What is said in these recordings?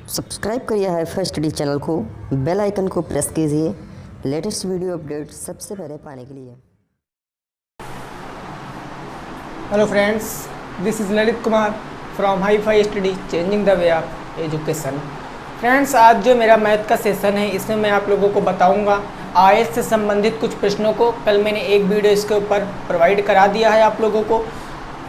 Subscribe करिए HiFi Study channel को, bell icon को प्रेस कीजिए लेटेस्ट वीडियो अपडेट सबसे पहले पाने के लिए। Hello friends, this is Lalit Kumar from HiFi Study changing the way of education. Friends, आज जो मेरा मैथ का सेशन है इसमें मैं आप लोगों को बताऊंगा आयत से संबंधित कुछ प्रश्नों को। कल मैंने एक वीडियो इसके ऊपर प्रोवाइड करा दिया है आप लोगों को,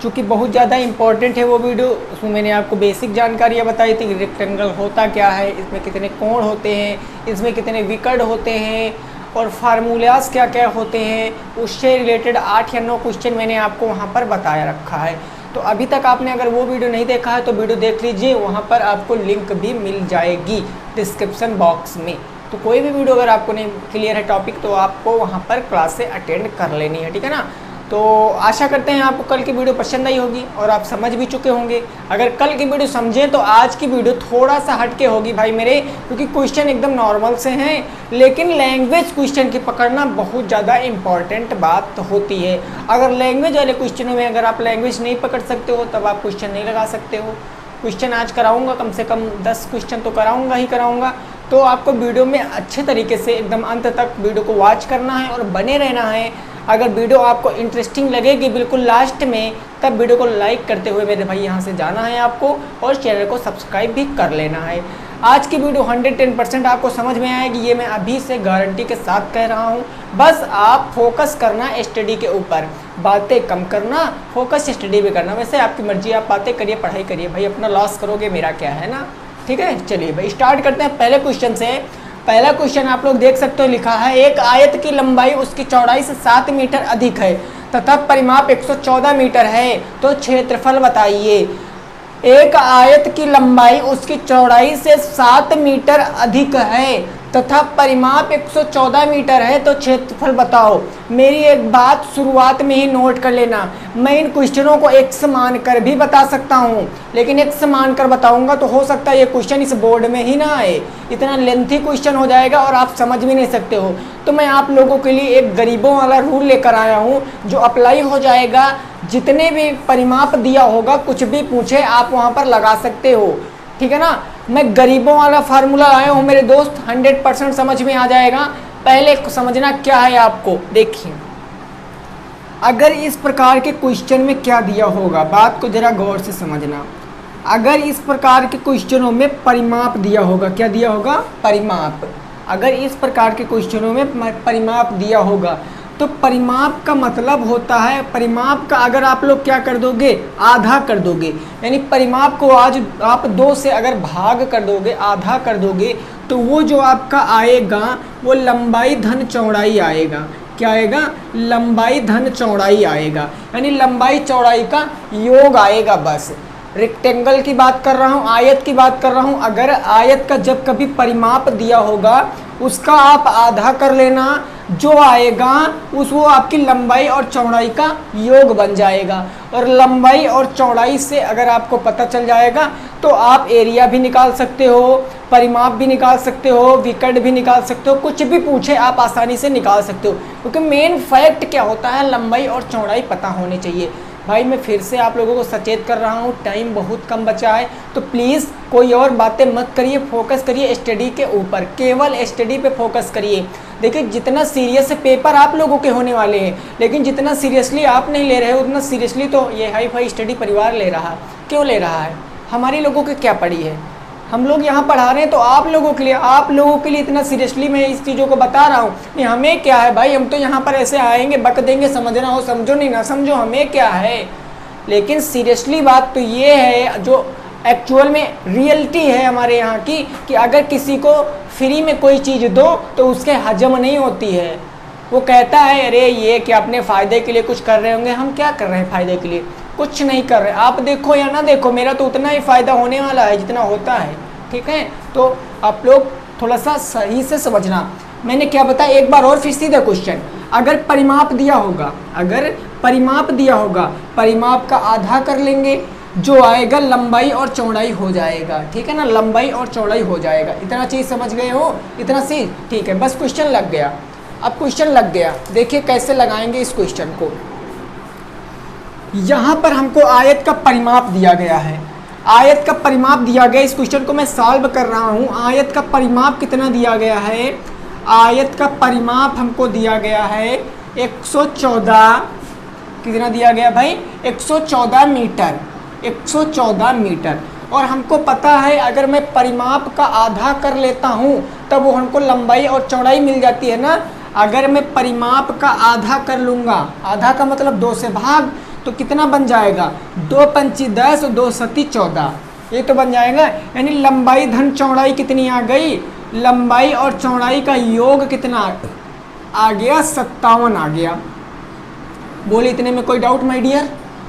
चूँकि बहुत ज़्यादा इंपॉर्टेंट है वो वीडियो। उसमें मैंने आपको बेसिक जानकारियाँ बताई थी कि रेक्टेंगल होता क्या है, इसमें कितने कोण होते हैं, इसमें कितने विकर्ण होते हैं और फार्मूलाज क्या क्या होते हैं। उससे रिलेटेड 8 या 9 क्वेश्चन मैंने आपको वहाँ पर बताया रखा है। तो अभी तक आपने अगर वो वीडियो नहीं देखा है तो वीडियो देख लीजिए, वहाँ पर आपको लिंक भी मिल जाएगी डिस्क्रिप्शन बॉक्स में। तो कोई भी वीडियो अगर आपको नहीं क्लियर है टॉपिक तो आपको वहाँ पर क्लास से अटेंड कर लेनी है, ठीक है ना। तो आशा करते हैं आपको कल की वीडियो पसंद आई होगी और आप समझ भी चुके होंगे। अगर कल की वीडियो समझें तो आज की वीडियो थोड़ा सा हटके होगी भाई मेरे, क्योंकि क्वेश्चन एकदम नॉर्मल से हैं, लेकिन लैंग्वेज क्वेश्चन की पकड़ना बहुत ज़्यादा इंपॉर्टेंट बात होती है। अगर लैंग्वेज वाले क्वेश्चनों में अगर आप लैंग्वेज नहीं पकड़ सकते हो तब आप क्वेश्चन नहीं लगा सकते हो। क्वेश्चन आज कराऊंगा, कम से कम 10 क्वेश्चन तो कराऊंगा ही कराऊंगा। तो आपको वीडियो में अच्छे तरीके से एकदम अंत तक वीडियो को वॉच करना है और बने रहना है। अगर वीडियो आपको इंटरेस्टिंग लगेगी बिल्कुल लास्ट में, तब वीडियो को लाइक करते हुए मेरे भाई यहाँ से जाना है आपको और चैनल को सब्सक्राइब भी कर लेना है। आज की वीडियो 110% आपको समझ में आएगी, ये मैं अभी से गारंटी के साथ कह रहा हूँ। बस आप फोकस करना स्टडी के ऊपर, बातें कम करना, फोकस स्टडी भी करना। वैसे आपकी मर्जी, आप बातें करिए, पढ़ाई करिए भाई, अपना लॉस करोगे मेरा क्या है ना, ठीक है। चलिए भाई स्टार्ट करते हैं पहले क्वेश्चन से। पहला क्वेश्चन आप लोग देख सकते हो, लिखा है एक आयत की लंबाई उसकी चौड़ाई से 7 मीटर अधिक है तथा परिमाप 114 मीटर है, तो क्षेत्रफल बताइए। एक आयत की लंबाई उसकी चौड़ाई से 7 मीटर अधिक है तथा परिमाप 114 मीटर है, तो क्षेत्रफल बताओ। मेरी एक बात शुरुआत में ही नोट कर लेना, मैं इन क्वेश्चनों को x मानकर भी बता सकता हूँ, लेकिन x मानकर बताऊंगा तो हो सकता है ये क्वेश्चन इस बोर्ड में ही ना आए, इतना लेंथी क्वेश्चन हो जाएगा और आप समझ भी नहीं सकते हो। तो मैं आप लोगों के लिए एक गरीबों वाला रूल लेकर आया हूँ जो अप्लाई हो जाएगा। जितने भी परिमाप दिया होगा, कुछ भी पूछे आप वहाँ पर लगा सकते हो, ठीक है ना। मैं गरीबों वाला फार्मूला आया हूँ मेरे दोस्त, 100% समझ में आ जाएगा। पहले समझना क्या है आपको, देखिए अगर इस प्रकार के क्वेश्चन में क्या दिया होगा, बात को जरा गौर से समझना। अगर इस प्रकार के क्वेश्चनों में परिमाप दिया होगा, क्या दिया होगा, परिमाप। अगर इस प्रकार के क्वेश्चनों में परिमाप दिया होगा तो परिमाप का मतलब होता है, परिमाप का अगर आप लोग क्या कर दोगे, आधा कर दोगे, यानी परिमाप को आज आप 2 से अगर भाग कर दोगे, आधा कर दोगे, तो वो जो आपका आएगा वो लंबाई धन चौड़ाई आएगा। क्या आएगा, लंबाई धन चौड़ाई आएगा, यानी लंबाई चौड़ाई का योग आएगा। बस रेक्टेंगल की बात कर रहा हूँ, आयत की बात कर रहा हूँ। अगर आयत का जब कभी परिमाप दिया होगा उसका आप आधा कर लेना, जो आएगा वो आपकी लंबाई और चौड़ाई का योग बन जाएगा। और लंबाई और चौड़ाई से अगर आपको पता चल जाएगा तो आप एरिया भी निकाल सकते हो, परिमाप भी निकाल सकते हो, विकर्ण भी निकाल सकते हो, कुछ भी पूछे आप आसानी से निकाल सकते हो। क्योंकि मेन फैक्ट क्या होता है, लंबाई और चौड़ाई पता होनी चाहिए। भाई मैं फिर से आप लोगों को सचेत कर रहा हूँ, टाइम बहुत कम बचा है, तो प्लीज़ कोई और बातें मत करिए, फोकस करिए स्टडी के ऊपर, केवल स्टडी पे फोकस करिए। देखिए जितना सीरियस पेपर आप लोगों के होने वाले हैं, लेकिन जितना सीरियसली आप नहीं ले रहे हो उतना सीरियसली तो ये हाई-फाई स्टडी परिवार ले रहा है। क्यों ले रहा है, हमारी लोगों की क्या पड़ी है, हम लोग यहाँ पढ़ा रहे हैं तो आप लोगों के लिए इतना सीरियसली मैं इस चीज़ों को बता रहा हूँ। नहीं हमें क्या है भाई, हम तो यहाँ पर ऐसे आएंगे बक देंगे, समझना हो समझो, नहीं ना समझो, हमें क्या है। लेकिन सीरियसली बात तो ये है जो एक्चुअल में रियलिटी है हमारे यहाँ की, कि अगर किसी को फ्री में कोई चीज़ दो तो उसके हजम नहीं होती है। वो कहता है अरे ये क्या अपने फ़ायदे के लिए कुछ कर रहे होंगे, हम क्या कर रहे हैं फ़ायदे के लिए, कुछ नहीं कर रहे। आप देखो या ना देखो, मेरा तो उतना ही फ़ायदा होने वाला है जितना होता है, ठीक है। तो आप लोग थोड़ा सा सही से समझना, मैंने क्या बताया एक बार और फिर सीधा क्वेश्चन। अगर परिमाप दिया होगा, अगर परिमाप दिया होगा, परिमाप का आधा कर लेंगे, जो आएगा लंबाई और चौड़ाई हो जाएगा, ठीक है ना, लंबाई और चौड़ाई हो जाएगा। इतना चीज़ समझ गए हो, इतना सी, ठीक है। बस क्वेश्चन लग गया। अब क्वेश्चन लग गया, देखिए कैसे लगाएंगे इस क्वेश्चन को। यहाँ पर हमको आयत का परिमाप दिया गया है, आयत का परिमाप दिया गया, इस क्वेश्चन को मैं सॉल्व कर रहा हूँ। आयत का परिमाप कितना दिया गया है? आयत का परिमाप हमको दिया गया है 114, कितना दिया गया भाई? 114 मीटर, 114 मीटर। और हमको पता है अगर मैं परिमाप का आधा कर लेता हूँ तब वो हमको लंबाई और चौड़ाई मिल जाती है ना। अगर मैं परिमाप का आधा कर लूँगा, आधा का मतलब 2 से भाग, तो कितना बन जाएगा? 2 पंची 10 और 2 सती 14, ये तो बन जाएगा। यानी लंबाई धन चौड़ाई कितनी आ गई? लंबाई और चौड़ाई का योग कितना आ गया? 57 आ गया। बोले इतने में कोई doubt my dear?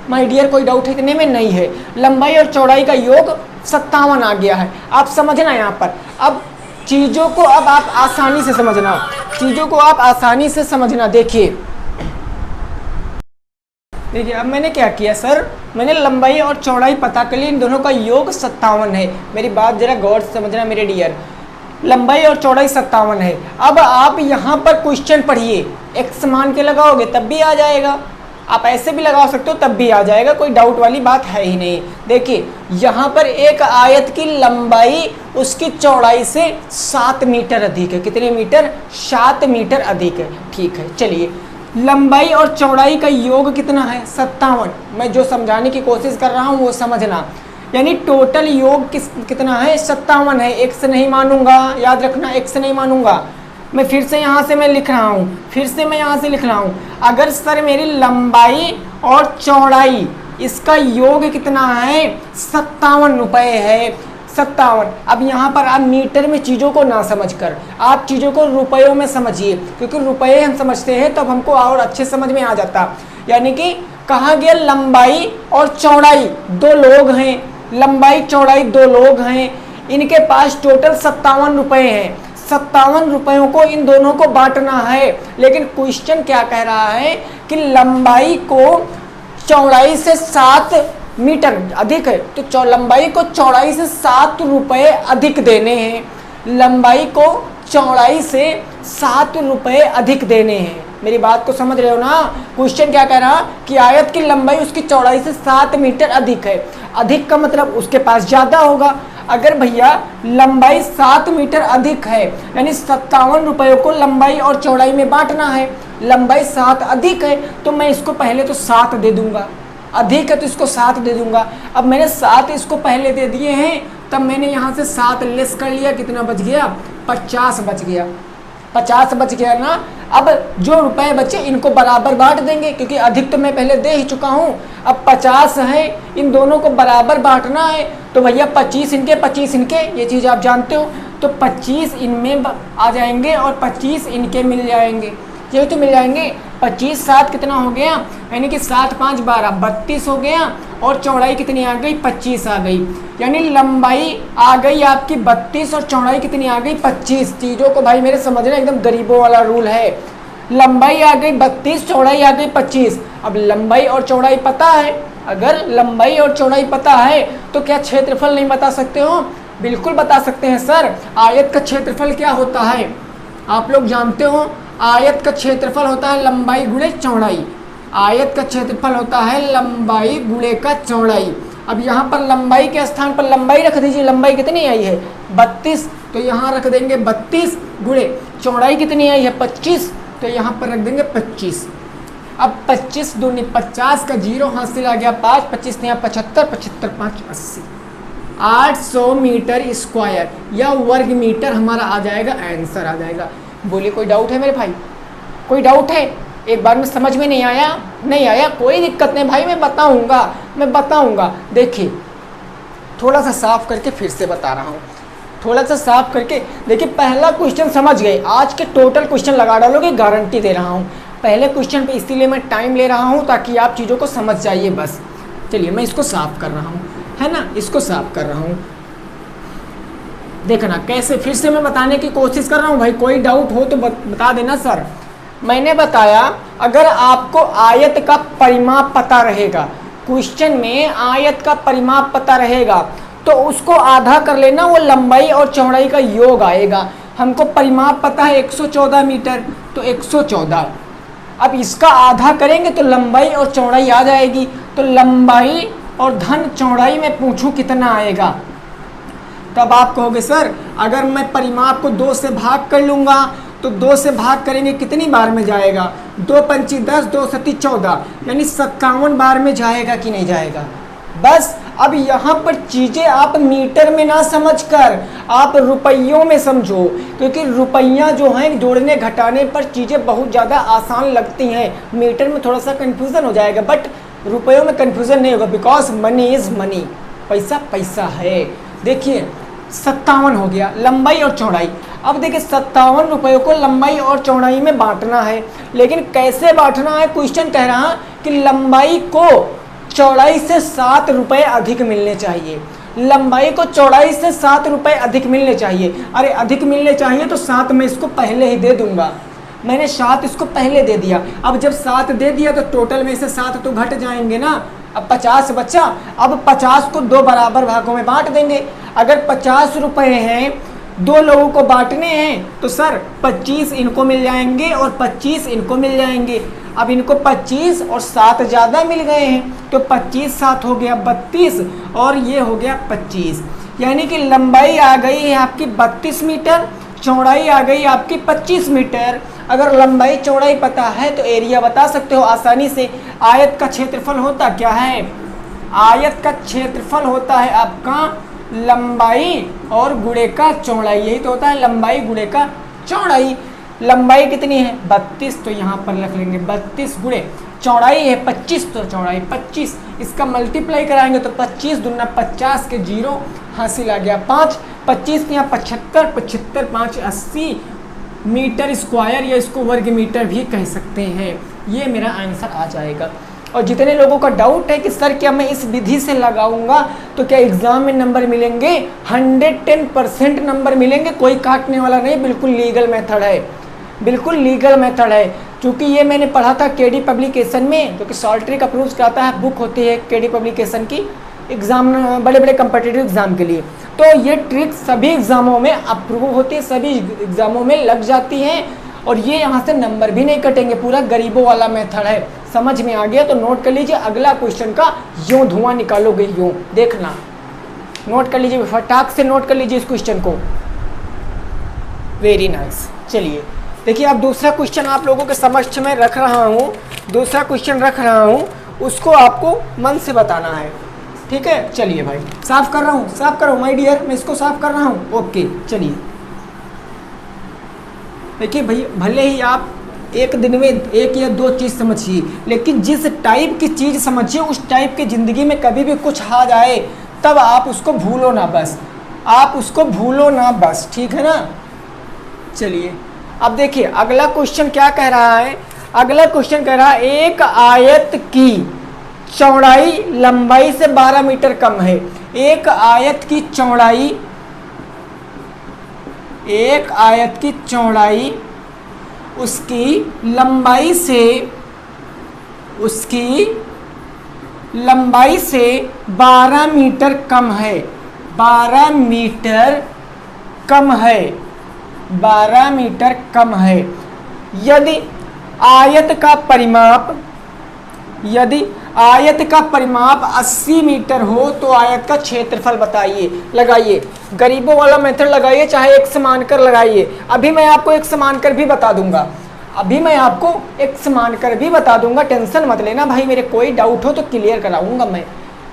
My dear कोई डाउट है इतने में? नहीं है। लंबाई और चौड़ाई का योग 57 आ गया है। आप समझना यहाँ पर, अब चीज़ों को अब आप आसानी से समझना, चीज़ों को आप आसानी से समझना। देखिए अब मैंने क्या किया सर, मैंने लंबाई और चौड़ाई पता कर ली, इन दोनों का योग 57 है। मेरी बात जरा गौर से समझना मेरे डियर, लंबाई और चौड़ाई 57 है। अब आप यहाँ पर क्वेश्चन पढ़िए, x मान के लगाओगे तब भी आ जाएगा, आप ऐसे भी लगा सकते हो तब भी आ जाएगा, कोई डाउट वाली बात है ही नहीं। देखिए यहाँ पर एक आयत की लंबाई उसकी चौड़ाई से 7 मीटर अधिक है। कितने मीटर? 7 मीटर अधिक है। ठीक है, चलिए लंबाई और चौड़ाई का योग कितना है? 57। मैं जो समझाने की कोशिश कर रहा हूँ वो समझना, यानी टोटल योग कितना है? 57 है। x नहीं मानूंगा, याद रखना, x नहीं मानूंगा। मैं फिर से यहाँ से मैं लिख रहा हूँ, फिर से मैं यहाँ से लिख रहा हूँ। अगर सर मेरी लंबाई और चौड़ाई इसका योग कितना है? 57 रुपये है, 57। अब यहाँ पर आप मीटर में चीज़ों को ना समझकर आप चीज़ों को रुपयों में समझिए, क्योंकि रुपये हम समझते हैं तब हमको और अच्छे समझ में आ जाता। यानी कि कहा गया लंबाई और चौड़ाई 2 लोग हैं, लंबाई चौड़ाई 2 लोग हैं, इनके पास टोटल 57 रुपये हैं। 57 रुपयों को इन दोनों को बांटना है। लेकिन क्वेश्चन क्या कह रहा है कि लंबाई को चौड़ाई से 7 मीटर अधिक है, तो लंबाई को चौड़ाई से 7 रुपये अधिक देने हैं। लंबाई को चौड़ाई से 7 रुपये अधिक देने हैं। मेरी बात को समझ रहे हो ना? क्वेश्चन क्या कह रहा कि आयत की लंबाई उसकी चौड़ाई से 7 मीटर अधिक है। अधिक का मतलब उसके पास ज़्यादा होगा। अगर भैया लंबाई 7 मीटर अधिक है, यानी 57 रुपयों को लंबाई और चौड़ाई में बांटना है। लंबाई 7 अधिक है तो मैं इसको पहले तो 7 दे दूंगा, अधिक है तो इसको 7 दे दूंगा। अब मैंने 7 इसको पहले दे दिए हैं, तब मैंने यहाँ से 7 लेस कर लिया, कितना बच गया? 50 बच गया, 50 बच गया ना। अब जो रुपए बचे इनको बराबर बांट देंगे, क्योंकि अधिक तो मैं पहले दे ही चुका हूँ। अब 50 है, इन दोनों को बराबर बांटना है, तो भैया 25 इनके 25 इनके, ये चीज़ आप जानते हो। तो 25 इनमें आ जाएंगे और 25 इनके मिल जाएंगे, ये तो मिल जाएंगे। 25 7 कितना हो गया? यानी कि 7 5 12 32 हो गया, और चौड़ाई कितनी आ गई? 25 आ गई। यानी लंबाई आ गई आपकी 32 और चौड़ाई कितनी आ गई? 25। चीज़ों को भाई मेरे समझना, एकदम गरीबों वाला रूल है। लंबाई आ गई 32, चौड़ाई आ गई 25। अब लंबाई और चौड़ाई पता है, अगर लंबाई और चौड़ाई पता है तो क्या क्षेत्रफल नहीं बता सकते हो? बिल्कुल बता सकते हैं सर। आयत का क्षेत्रफल क्या होता है आप लोग जानते हो? आयत का क्षेत्रफल होता है लंबाई गुणे चौड़ाई। आयत का क्षेत्रफल होता है लंबाई गुणे का चौड़ाई। अब यहाँ पर लंबाई के स्थान पर लंबाई रख दीजिए। लंबाई कितनी आई है? 32, तो यहाँ रख देंगे 32 गुणे चौड़ाई कितनी आई है? 25, तो यहाँ पर रख देंगे 25। अब 25 दूनी 50 का 0 हासिल आ गया 5, 25 यहाँ 75, 75 5 80, 800 मीटर स्क्वायर या वर्ग मीटर हमारा आ जाएगा, आंसर आ जाएगा। बोलिए कोई डाउट है मेरे भाई? कोई डाउट है? एक बार में समझ में नहीं आया? नहीं आया कोई दिक्कत नहीं भाई, मैं बताऊंगा। देखिए थोड़ा सा साफ करके फिर से बता रहा हूँ, थोड़ा सा साफ करके देखिए। पहला क्वेश्चन समझ गए, आज के टोटल क्वेश्चन लगा डालोगे, गारंटी दे रहा हूँ। पहले क्वेश्चन पे इसीलिए मैं टाइम ले रहा हूँ ताकि आप चीज़ों को समझ जाइए बस। चलिए मैं इसको साफ कर रहा हूँ, है ना, इसको साफ कर रहा हूँ। देखना कैसे, फिर से मैं बताने की कोशिश कर रहा हूँ भाई, कोई डाउट हो तो बता देना सर। मैंने बताया अगर आपको आयत का परिमाप पता रहेगा, क्वेश्चन में आयत का परिमाप पता रहेगा, तो उसको आधा कर लेना, वो लंबाई और चौड़ाई का योग आएगा। हमको परिमाप पता है 114 मीटर, तो 114। अब इसका आधा करेंगे तो लंबाई और चौड़ाई आ जाएगी, तो लंबाई और धन चौड़ाई में पूछूं कितना आएगा, तब आप कहोगे सर अगर मैं परिमाप को 2 से भाग कर लूँगा तो 2 से भाग करेंगे कितनी बार में जाएगा, 2 पंची 10, 2 सती 14, यानी 57 बार में जाएगा कि नहीं जाएगा। बस अब यहाँ पर चीज़ें आप मीटर में ना समझकर आप रुपयों में समझो, क्योंकि रुपया जो हैं जोड़ने घटाने पर चीज़ें बहुत ज़्यादा आसान लगती हैं। मीटर में थोड़ा सा कन्फ्यूज़न हो जाएगा, बट रुपयों में कन्फ्यूज़न नहीं होगा, बिकॉज मनी इज़ मनी, पैसा पैसा है। देखिए 57 हो गया, लंबाई और चौड़ाई। अब देखिए 57 रुपयों को लंबाई और चौड़ाई में बांटना है, लेकिन कैसे बांटना है, क्वेश्चन कह रहा कि लंबाई को चौड़ाई से 7 रुपये अधिक मिलने चाहिए, लंबाई को चौड़ाई से 7 रुपये अधिक मिलने चाहिए। अरे अधिक मिलने चाहिए तो 7 मैं इसको पहले ही दे दूंगा, मैंने 7 इसको पहले दे दिया। अब जब 7 दे दिया तो टोटल में से 7 तो घट जाएंगे ना, अब 50 बचा। अब 50 को 2 बराबर भागों में बांट देंगे। अगर 50 रुपये हैं, 2 लोगों को बांटने हैं तो सर 25 इनको मिल जाएंगे और 25 इनको मिल जाएंगे। अब इनको 25 और 7 ज़्यादा मिल गए हैं तो 25 7 हो गया 32 और ये हो गया 25, यानी कि लंबाई आ गई है आपकी 32 मीटर, चौड़ाई आ गई आपकी 25 मीटर। अगर लंबाई चौड़ाई पता है तो एरिया बता सकते हो आसानी से। आयत का क्षेत्रफल होता क्या है, आयत का क्षेत्रफल होता है आपका लंबाई और गुणे का चौड़ाई, यही तो होता है लंबाई गुणे का चौड़ाई। लंबाई कितनी है 32, तो यहाँ पर रख लेंगे 32 गुणे चौड़ाई है 25, तो चौड़ाई 25, इसका मल्टीप्लाई कराएंगे तो 25 दूना 50 के 0 हासिल आ गया 5, 25 यहाँ 75, 75 5 80 मीटर स्क्वायर, या इसको वर्ग मीटर भी कह सकते हैं। ये मेरा आंसर आ जाएगा। और जितने लोगों का डाउट है कि सर क्या मैं इस विधि से लगाऊंगा तो क्या एग्जाम में नंबर मिलेंगे, 110% नंबर मिलेंगे, कोई काटने वाला नहीं, बिल्कुल लीगल मेथड है, बिल्कुल लीगल मेथड है। क्योंकि ये मैंने पढ़ा था केडी पब्लिकेशन में, जो कि सॉल्ट्रिक अप्रूव कराता है, बुक होती है केडी पब्लिकेशन की, एग्जाम बड़े बड़े कम्पिटिटिव एग्जाम के लिए। तो ये ट्रिक सभी एग्जामों में अप्रूव होती है, सभी एग्जामों में लग जाती हैं, और ये यहाँ से नंबर भी नहीं कटेंगे, पूरा गरीबों वाला मेथड है। समझ में आ गया तो नोट कर लीजिए, अगला क्वेश्चन का यूं धुआं निकालोगे यूं, देखना, नोट कर लीजिए, फटाक से नोट कर लीजिए इस क्वेश्चन को। Very nice. चलिए देखिए, अब दूसरा क्वेश्चन आप लोगों के समक्ष में रख रहा हूँ, दूसरा क्वेश्चन रख रहा हूँ, उसको आपको मन से बताना है, ठीक है। चलिए भाई साफ कर रहा हूँ, साफ करो माय डियर, मैं इसको साफ कर रहा हूँ। ओके चलिए देखिए भाई, भले ही आप एक दिन में 1 या 2 चीज़ समझिए, लेकिन जिस टाइप की चीज़ समझिए उस टाइप की ज़िंदगी में कभी भी कुछ आ जाए तब आप उसको भूलो ना बस, आप उसको भूलो ना बस, ठीक है ना। चलिए अब देखिए अगला क्वेश्चन क्या कह रहा है, अगला क्वेश्चन कह रहा है एक आयत की चौड़ाई लंबाई से 12 मीटर कम है। एक आयत की चौड़ाई, एक आयत की चौड़ाई उसकी लंबाई से 12 मीटर कम है, 12 मीटर कम है, 12 मीटर कम है। यदि आयत का परिमाप 80 मीटर हो तो आयत का क्षेत्रफल बताइए। लगाइए, गरीबों वाला मेथड लगाइए, चाहे एक मानकर लगाइए। अभी मैं आपको एक मानकर भी बता दूंगा, अभी मैं आपको एक मानकर भी बता दूंगा, टेंशन मत लेना भाई, मेरे कोई डाउट हो तो क्लियर कराऊंगा मैं।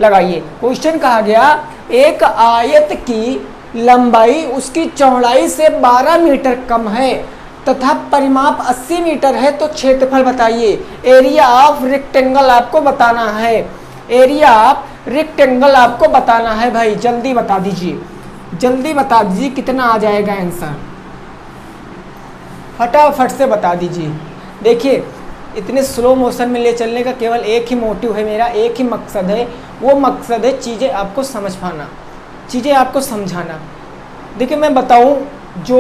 लगाइए, क्वेश्चन कहा गया एक आयत की लंबाई उसकी चौड़ाई से 12 मीटर कम है तथा परिमाप 80 मीटर है तो क्षेत्रफल बताइए। एरिया ऑफ रेक्टेंगल आपको बताना है, एरिया ऑफ रेक्टेंगल आपको बताना है भाई, जल्दी बता दीजिए, जल्दी बता दीजिए कितना आ जाएगा आंसर, फटाफट से बता दीजिए। देखिए इतने स्लो मोशन में ले चलने का केवल एक ही मोटिव है मेरा, एक ही मकसद है, वो मकसद है चीज़ें आपको समझ पाना, चीज़ें आपको समझाना। देखिए मैं बताऊं जो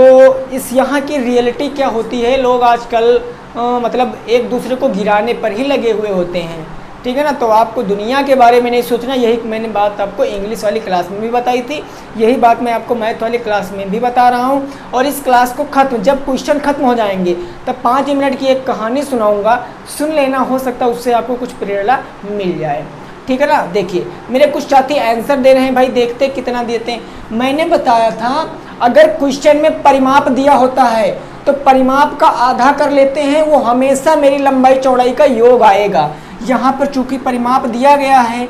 इस यहाँ की रियलिटी क्या होती है, लोग आजकल मतलब एक दूसरे को गिराने पर ही लगे हुए होते हैं, ठीक है ना। तो आपको दुनिया के बारे में नहीं सोचना, यही मैंने बात आपको इंग्लिश वाली क्लास में भी बताई थी, यही बात मैं आपको मैथ वाली क्लास में भी बता रहा हूँ। और इस क्लास को जब क्वेश्चन खत्म हो जाएंगे तब 5 मिनट की एक कहानी सुनाऊँगा, सुन लेना, हो सकता है उससे आपको कुछ प्रेरणा मिल जाए। ठीक है ना। देखिए मेरे कुछ साथी आंसर दे रहे हैं भाई, देखते हैं कितना देते हैं। मैंने बताया था अगर क्वेश्चन में परिमाप दिया होता है तो परिमाप का आधा कर लेते हैं, वो हमेशा मेरी लंबाई चौड़ाई का योग आएगा। यहाँ पर चूंकि परिमाप दिया गया है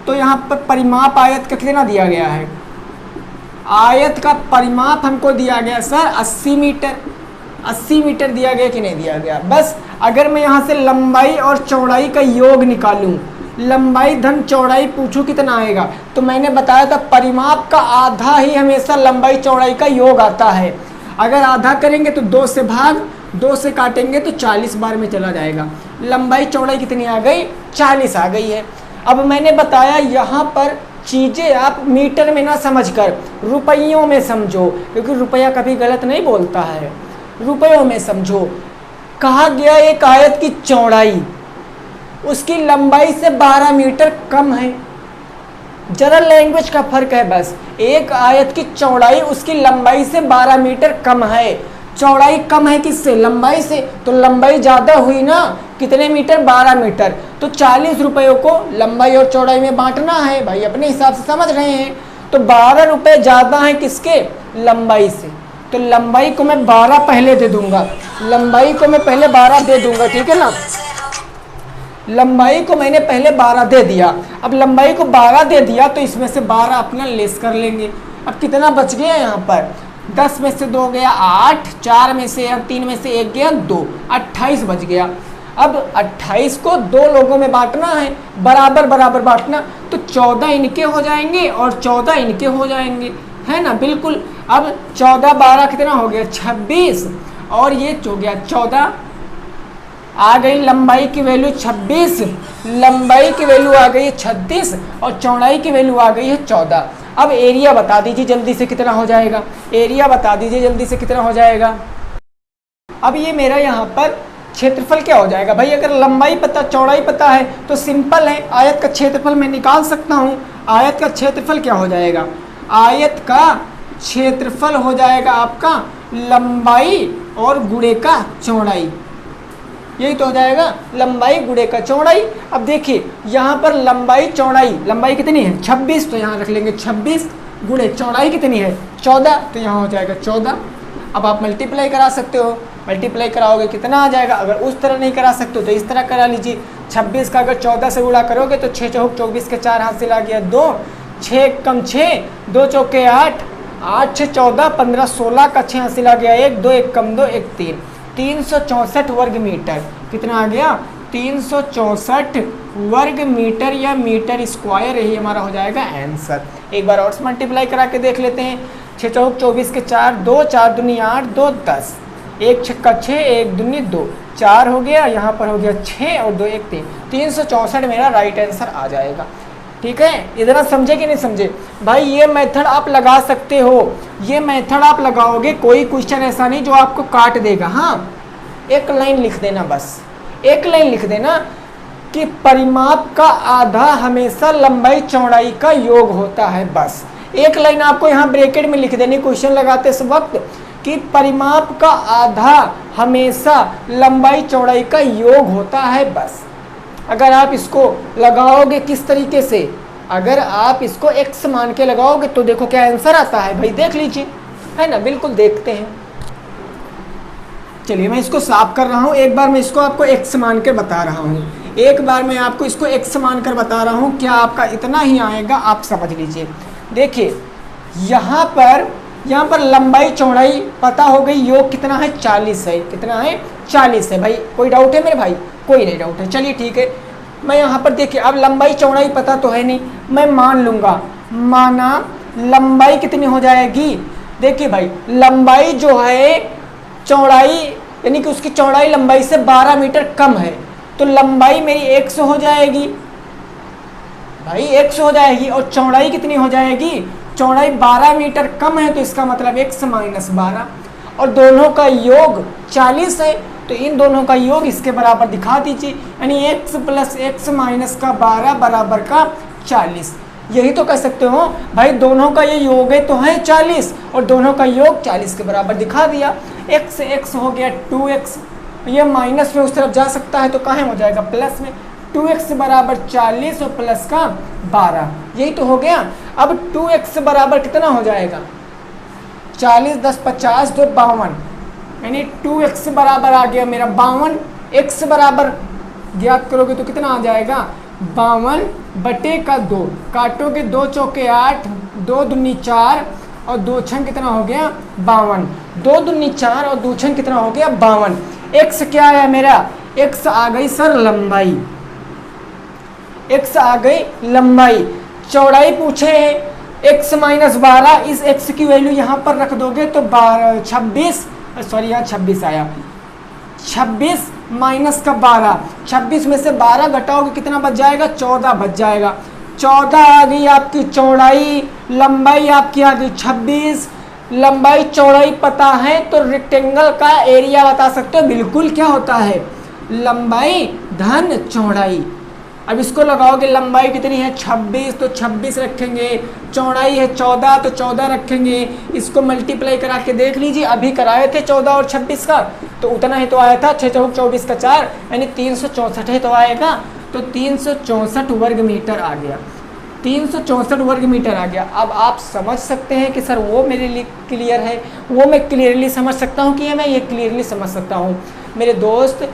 तो यहाँ पर परिमाप आयत का कितना दिया गया है, आयत का परिमाप हमको दिया गया सर 80 मीटर। 80 मीटर दिया गया कि नहीं दिया गया। बस अगर मैं यहाँ से लंबाई और चौड़ाई का योग निकालूं, लंबाई धन चौड़ाई पूछूं कितना आएगा, तो मैंने बताया था परिमाप का आधा ही हमेशा लंबाई चौड़ाई का योग आता है। अगर आधा करेंगे तो 2 से भाग, 2 से काटेंगे तो 40 बार में चला जाएगा। लंबाई चौड़ाई कितनी आ गई, 40 आ गई है। अब मैंने बताया यहाँ पर चीज़ें आप मीटर में ना समझकर रुपयों में समझो, क्योंकि रुपया कभी गलत नहीं बोलता है, रुपयों में समझो। कहा गया एक आयत की चौड़ाई उसकी लंबाई से 12 मीटर कम है। जनरल लैंग्वेज का फर्क है बस। एक आयत की चौड़ाई उसकी लंबाई से 12 मीटर कम है। चौड़ाई कम है किससे, लंबाई से, तो लंबाई ज़्यादा हुई ना, कितने मीटर, 12 मीटर। तो 40 रुपयों को लंबाई और चौड़ाई में बांटना है भाई, अपने हिसाब से समझ रहे हैं। तो 12 रुपये ज़्यादा है किसके, लंबाई से। तो लंबाई को मैं 12 पहले दे दूंगा, लंबाई को मैं पहले 12 दे दूंगा, ठीक है ना। लंबाई को मैंने पहले 12 दे दिया। अब लंबाई को 12 दे दिया तो इसमें से 12 अपना लेस कर लेंगे। अब कितना बच गया यहाँ पर, 10 में से 2 गया 8, 4 में से और 3 में से 1 गया 2, 28 बच गया। अब 28 को 2 लोगों में बांटना है, बराबर बराबर बांटना, तो 14 इनके हो जाएंगे और 14 इनके हो जाएंगे, है ना, बिल्कुल। अब 14 12 कितना हो गया, 26, और ये हो गया 14। आ गई लंबाई की वैल्यू 26, लंबाई की वैल्यू आ गई है 36 और चौड़ाई की वैल्यू आ गई है 14। अब एरिया बता दीजिए जल्दी से कितना हो जाएगा, एरिया बता दीजिए जल्दी से कितना हो जाएगा। अब ये मेरा यहाँ पर क्षेत्रफल क्या हो जाएगा भाई, अगर लंबाई पता चौड़ाई पता है तो सिंपल है, आयत का क्षेत्रफल मैं निकाल सकता हूँ। आयत का क्षेत्रफल क्या हो जाएगा, आयत का क्षेत्रफल हो जाएगा आपका लंबाई और गुणे का चौड़ाई, यही तो हो जाएगा, लंबाई गुणे का चौड़ाई। अब देखिए यहाँ पर लंबाई चौड़ाई, लंबाई कितनी है 26, तो यहाँ रख लेंगे 26, गुणे चौड़ाई कितनी है 14, तो यहाँ हो जाएगा 14। अब आप मल्टीप्लाई करा सकते हो, मल्टीप्लाई कराओगे कितना आ जाएगा। अगर उस तरह नहीं करा सकते हो तो इस तरह करा लीजिए। 26 का अगर 14 से गुणा करोगे तो 6 चौक 24 के 4 हाथ से ला गया 2, 6 कम 6, 2 चौके 8, 8 6 14, 15 16 का 6 हाथ से ला गया 1, 2 1 कम 2 1 3, 364 वर्ग मीटर। कितना आ गया, 364 वर्ग मीटर या मीटर स्क्वायर, यही हमारा हो जाएगा आंसर। एक बार और से मल्टीप्लाई करा के देख लेते हैं। 6 चौक 24 के 4, 2 4 दूनी 8, 2 10, 1 छक्का 6, 1 दूनी 2, 4 हो गया, यहाँ पर हो गया 6 और 2 1 3, 364 मेरा राइट आंसर आ जाएगा। ठीक है, इतना समझे कि नहीं समझे भाई। ये मेथड आप लगा सकते हो, ये मेथड आप लगाओगे, कोई क्वेश्चन ऐसा नहीं जो आपको काट देगा। हाँ, एक लाइन लिख देना, बस एक लाइन लिख देना कि परिमाप का आधा हमेशा लंबाई चौड़ाई का योग होता है। बस एक लाइन आपको यहाँ ब्रैकेट में लिख देनी क्वेश्चन लगाते इस वक्त कि परिमाप का आधा हमेशा लंबाई चौड़ाई का योग होता है। बस अगर आप इसको लगाओगे किस तरीके से, अगर आप इसको x मान के लगाओगे तो देखो क्या आंसर आता है भाई, देख लीजिए, है ना, बिल्कुल देखते हैं। चलिए मैं इसको साफ कर रहा हूँ, एक बार मैं इसको आपको x मान के बता रहा हूँ, एक बार मैं आपको इसको x मान कर बता रहा हूँ, क्या आपका इतना ही आएगा, आप समझ लीजिए। देखिए यहाँ पर लंबाई चौड़ाई पता हो गई, योग कितना है 40 है, कितना है 40 है भाई। कोई डाउट है मेरे भाई, कोई नहीं डाउट है, चलिए ठीक है। मैं यहाँ पर देखिए अब लंबाई चौड़ाई पता तो है नहीं, मैं मान लूँगा, माना लंबाई कितनी हो जाएगी। देखिए भाई लंबाई जो है चौड़ाई यानी कि उसकी चौड़ाई लंबाई से 12 मीटर कम है, तो लंबाई मेरी 100 हो जाएगी भाई, 100 हो जाएगी। और चौड़ाई कितनी हो जाएगी, चौड़ाई 12 मीटर कम है, तो इसका मतलब 1 माइनस 12, और दोनों का योग 40 है, तो इन दोनों का योग इसके बराबर दिखा दीजिए, यानी x प्लस x माइनस का 12 बराबर का 40। यही तो कह सकते हो भाई, दोनों का ये योग है तो है 40 और दोनों का योग 40 के बराबर दिखा दिया। x से x हो गया 2x, ये माइनस में उस तरफ जा सकता है तो कहाँ हो जाएगा प्लस में, 2x बराबर 40 और प्लस का 12, यही तो हो गया। अब 2x बराबर कितना हो जाएगा, 40 10 50 2 52, यानी 2x बराबर आ गया मेरा 52। x बराबर ज्ञात करोगे तो कितना आ जाएगा, 52/2, काटोगे 2 चौके 8, 2 दूनी 4 और 2 छंग कितना हो गया 52, 2 दूनी 4 और 2 छंग कितना हो गया 52। x क्या आया मेरा, x आ गई सर लंबाई, x आ गई लंबाई। चौड़ाई पूछे है x माइनस 12, इस x की वैल्यू यहाँ पर रख दोगे तो 26, सॉरी यहाँ 26 आया, 26 माइनस का 12, 26 में से 12 घटाओगे कितना बच जाएगा, 14 बच जाएगा। 14 आ गई आपकी चौड़ाई, लंबाई आपकी आ गई 26। लंबाई चौड़ाई पता है तो रेक्टेंगल का एरिया बता सकते हो, बिल्कुल क्या होता है, लंबाई धन चौड़ाई। अब इसको लगाओगे, लंबाई कितनी है 26 तो 26 रखेंगे, चौड़ाई है 14 तो 14 रखेंगे। इसको मल्टीप्लाई करा के देख लीजिए, अभी कराए थे 14 और 26 का तो उतना ही तो आया था, 6 चौक 24 का 4 यानी 364 ही तो आएगा। तो 364 वर्ग मीटर आ गया, 364 वर्ग मीटर आ गया। अब आप समझ सकते हैं कि सर वो मेरे लिए क्लियर है, वो मैं क्लियरली समझ सकता हूँ कि मैं ये क्लियरली समझ सकता हूँ। मेरे दोस्त,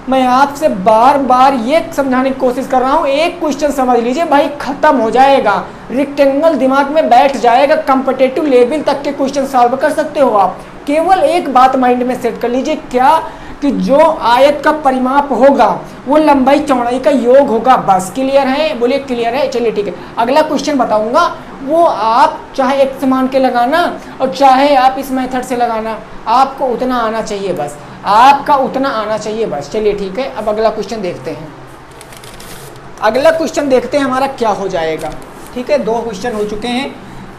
मैं आपसे बार बार ये समझाने की कोशिश कर रहा हूँ, एक क्वेश्चन समझ लीजिए भाई, खत्म हो जाएगा, रेक्टेंगल दिमाग में बैठ जाएगा, कॉम्पिटिटिव लेवल तक के क्वेश्चन सॉल्व कर सकते हो आप। केवल एक बात माइंड में सेट कर लीजिए, क्या कि जो आयत का परिमाप होगा वो लंबाई चौड़ाई का योग होगा, बस। क्लियर है, बोलिए क्लियर है, चलिए ठीक है। अगला क्वेश्चन बताऊंगा, वो आप चाहे x मान के लगाना और चाहे आप इस मेथड से लगाना, आपको उतना आना चाहिए बस, आपका उतना आना चाहिए बस। चलिए ठीक है, अब अगला क्वेश्चन देखते हैं। अगला क्वेश्चन देखते हैं हमारा क्या हो जाएगा। ठीक है, 2 क्वेश्चन हो चुके हैं,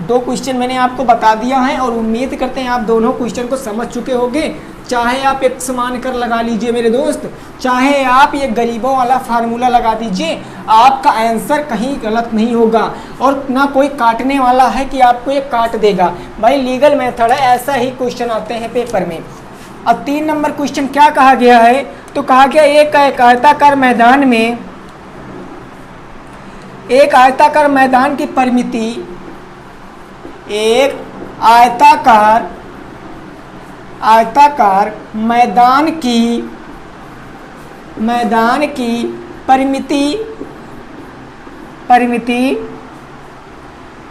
2 क्वेश्चन मैंने आपको बता दिया है और उम्मीद करते हैं आप दोनों क्वेश्चन को समझ चुके होंगे। चाहे आप x मान कर लगा लीजिए मेरे दोस्त, चाहे आप ये गरीबों वाला फार्मूला लगा दीजिए, आपका आंसर कहीं गलत नहीं होगा और ना कोई काटने वाला है कि आपको ये काट देगा। भाई लीगल मेथड है, ऐसा ही क्वेश्चन आते हैं पेपर में। अब 3 नंबर क्वेश्चन क्या कहा गया है, तो कहा गया एक आयताकार मैदान में, एक आयताकार मैदान की परिमिति, एक आयताकार मैदान की परिमिति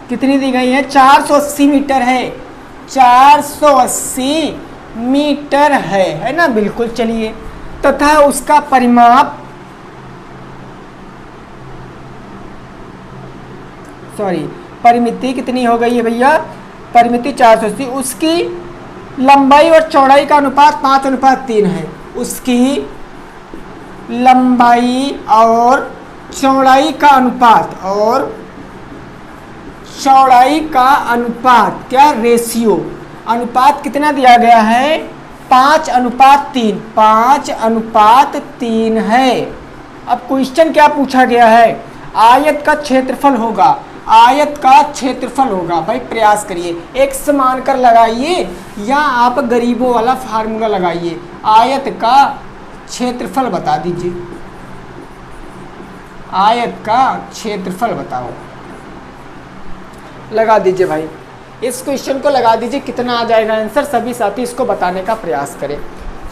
कितनी दी गई है, 480 मीटर है, 480 मीटर है ना, बिल्कुल। चलिए, तथा उसका परिमाप, परिमिति कितनी हो गई है भैया, परिमिति 480, उसकी लंबाई और चौड़ाई का अनुपात 5:3 है, उसकी लंबाई और चौड़ाई का अनुपात, क्या रेशियो, अनुपात कितना दिया गया है, 5:3, 5:3 है। अब क्वेश्चन क्या पूछा गया है, आयत का क्षेत्रफल होगा, आयत का क्षेत्रफल होगा। भाई प्रयास करिए, x मानकर लगाइए या आप गरीबों वाला फार्मूला लगाइए, आयत का क्षेत्रफल बता दीजिए, आयत का क्षेत्रफल बताओ, लगा दीजिए भाई, इस क्वेश्चन को लगा दीजिए, कितना आ जाएगा आंसर। सभी साथी इसको बताने का प्रयास करें,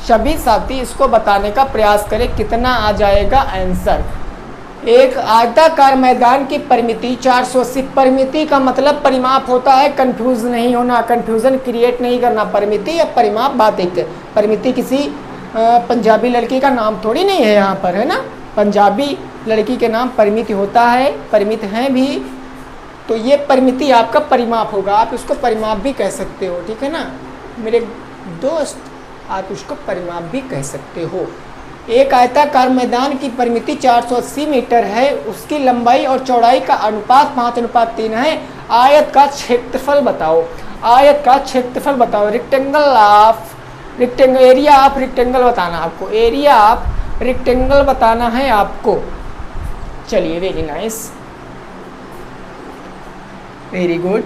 सभी साथी इसको बताने का प्रयास करें, कितना आ जाएगा आंसर। एक आयताकार मैदान की परिमिति 480, परिमिति का मतलब परिमाप होता है, कंफ्यूज नहीं होना, कंफ्यूजन क्रिएट नहीं करना, परिमिति या परिमाप बात एक है। परिमिति किसी पंजाबी लड़की का नाम थोड़ी नहीं है यहाँ पर, है ना, पंजाबी लड़की के नाम परिमिति होता है, परिमित हैं भी, तो ये परिमिति आपका परिमाप होगा, आप इसको परिमाप भी कह सकते हो, ठीक है ना मेरे दोस्त, आप इसको परिमाप भी कह सकते हो। एक आयताकार मैदान की परिमिति 480 मीटर है, उसकी लंबाई और चौड़ाई का अनुपात 5:3 है। आयत का क्षेत्रफल बताओ, आयत का क्षेत्रफल बताओ, एरिया ऑफ रेक्टेंगल बताना आपको, एरिया ऑफ रेक्टेंगल बताना है आपको। चलिए, वेरी नाइस, वेरी गुड।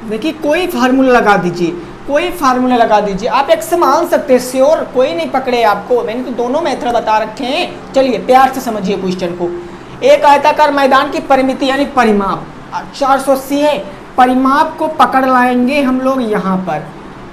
देखिए, कोई फार्मूला लगा दीजिए, कोई फार्मूला लगा दीजिए, आप एक्स मान सकते हैं श्योर, कोई नहीं पकड़े आपको, मैंने तो दोनों मेथड बता रखे हैं। चलिए प्यार से समझिए क्वेश्चन को। एक आयताकार मैदान की परिमिति यानी परिमाप 480 है, परिमाप को पकड़ लाएंगे हम लोग यहाँ पर।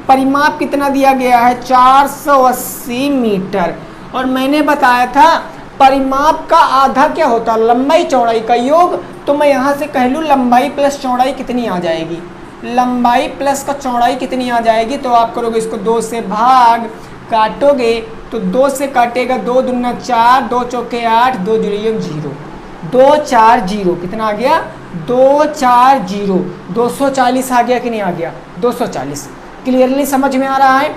परिमाप कितना दिया गया है 480 मीटर, और मैंने बताया था परिमाप का आधा क्या होता है लंबाई चौड़ाई का योग। तो मैं यहाँ से कह लूँ लंबाई प्लस चौड़ाई कितनी आ जाएगी, लंबाई प्लस का चौड़ाई कितनी आ जाएगी। तो आप करोगे इसको 2 से भाग, काटोगे तो 2 से काटेगा 2 दूना 4, 2 चौके 8, 2 जीरो 0, 2 4 0 कितना आ गया 2 4 0, 240 आ गया कि नहीं आ गया 240। क्लियरली समझ में आ रहा है,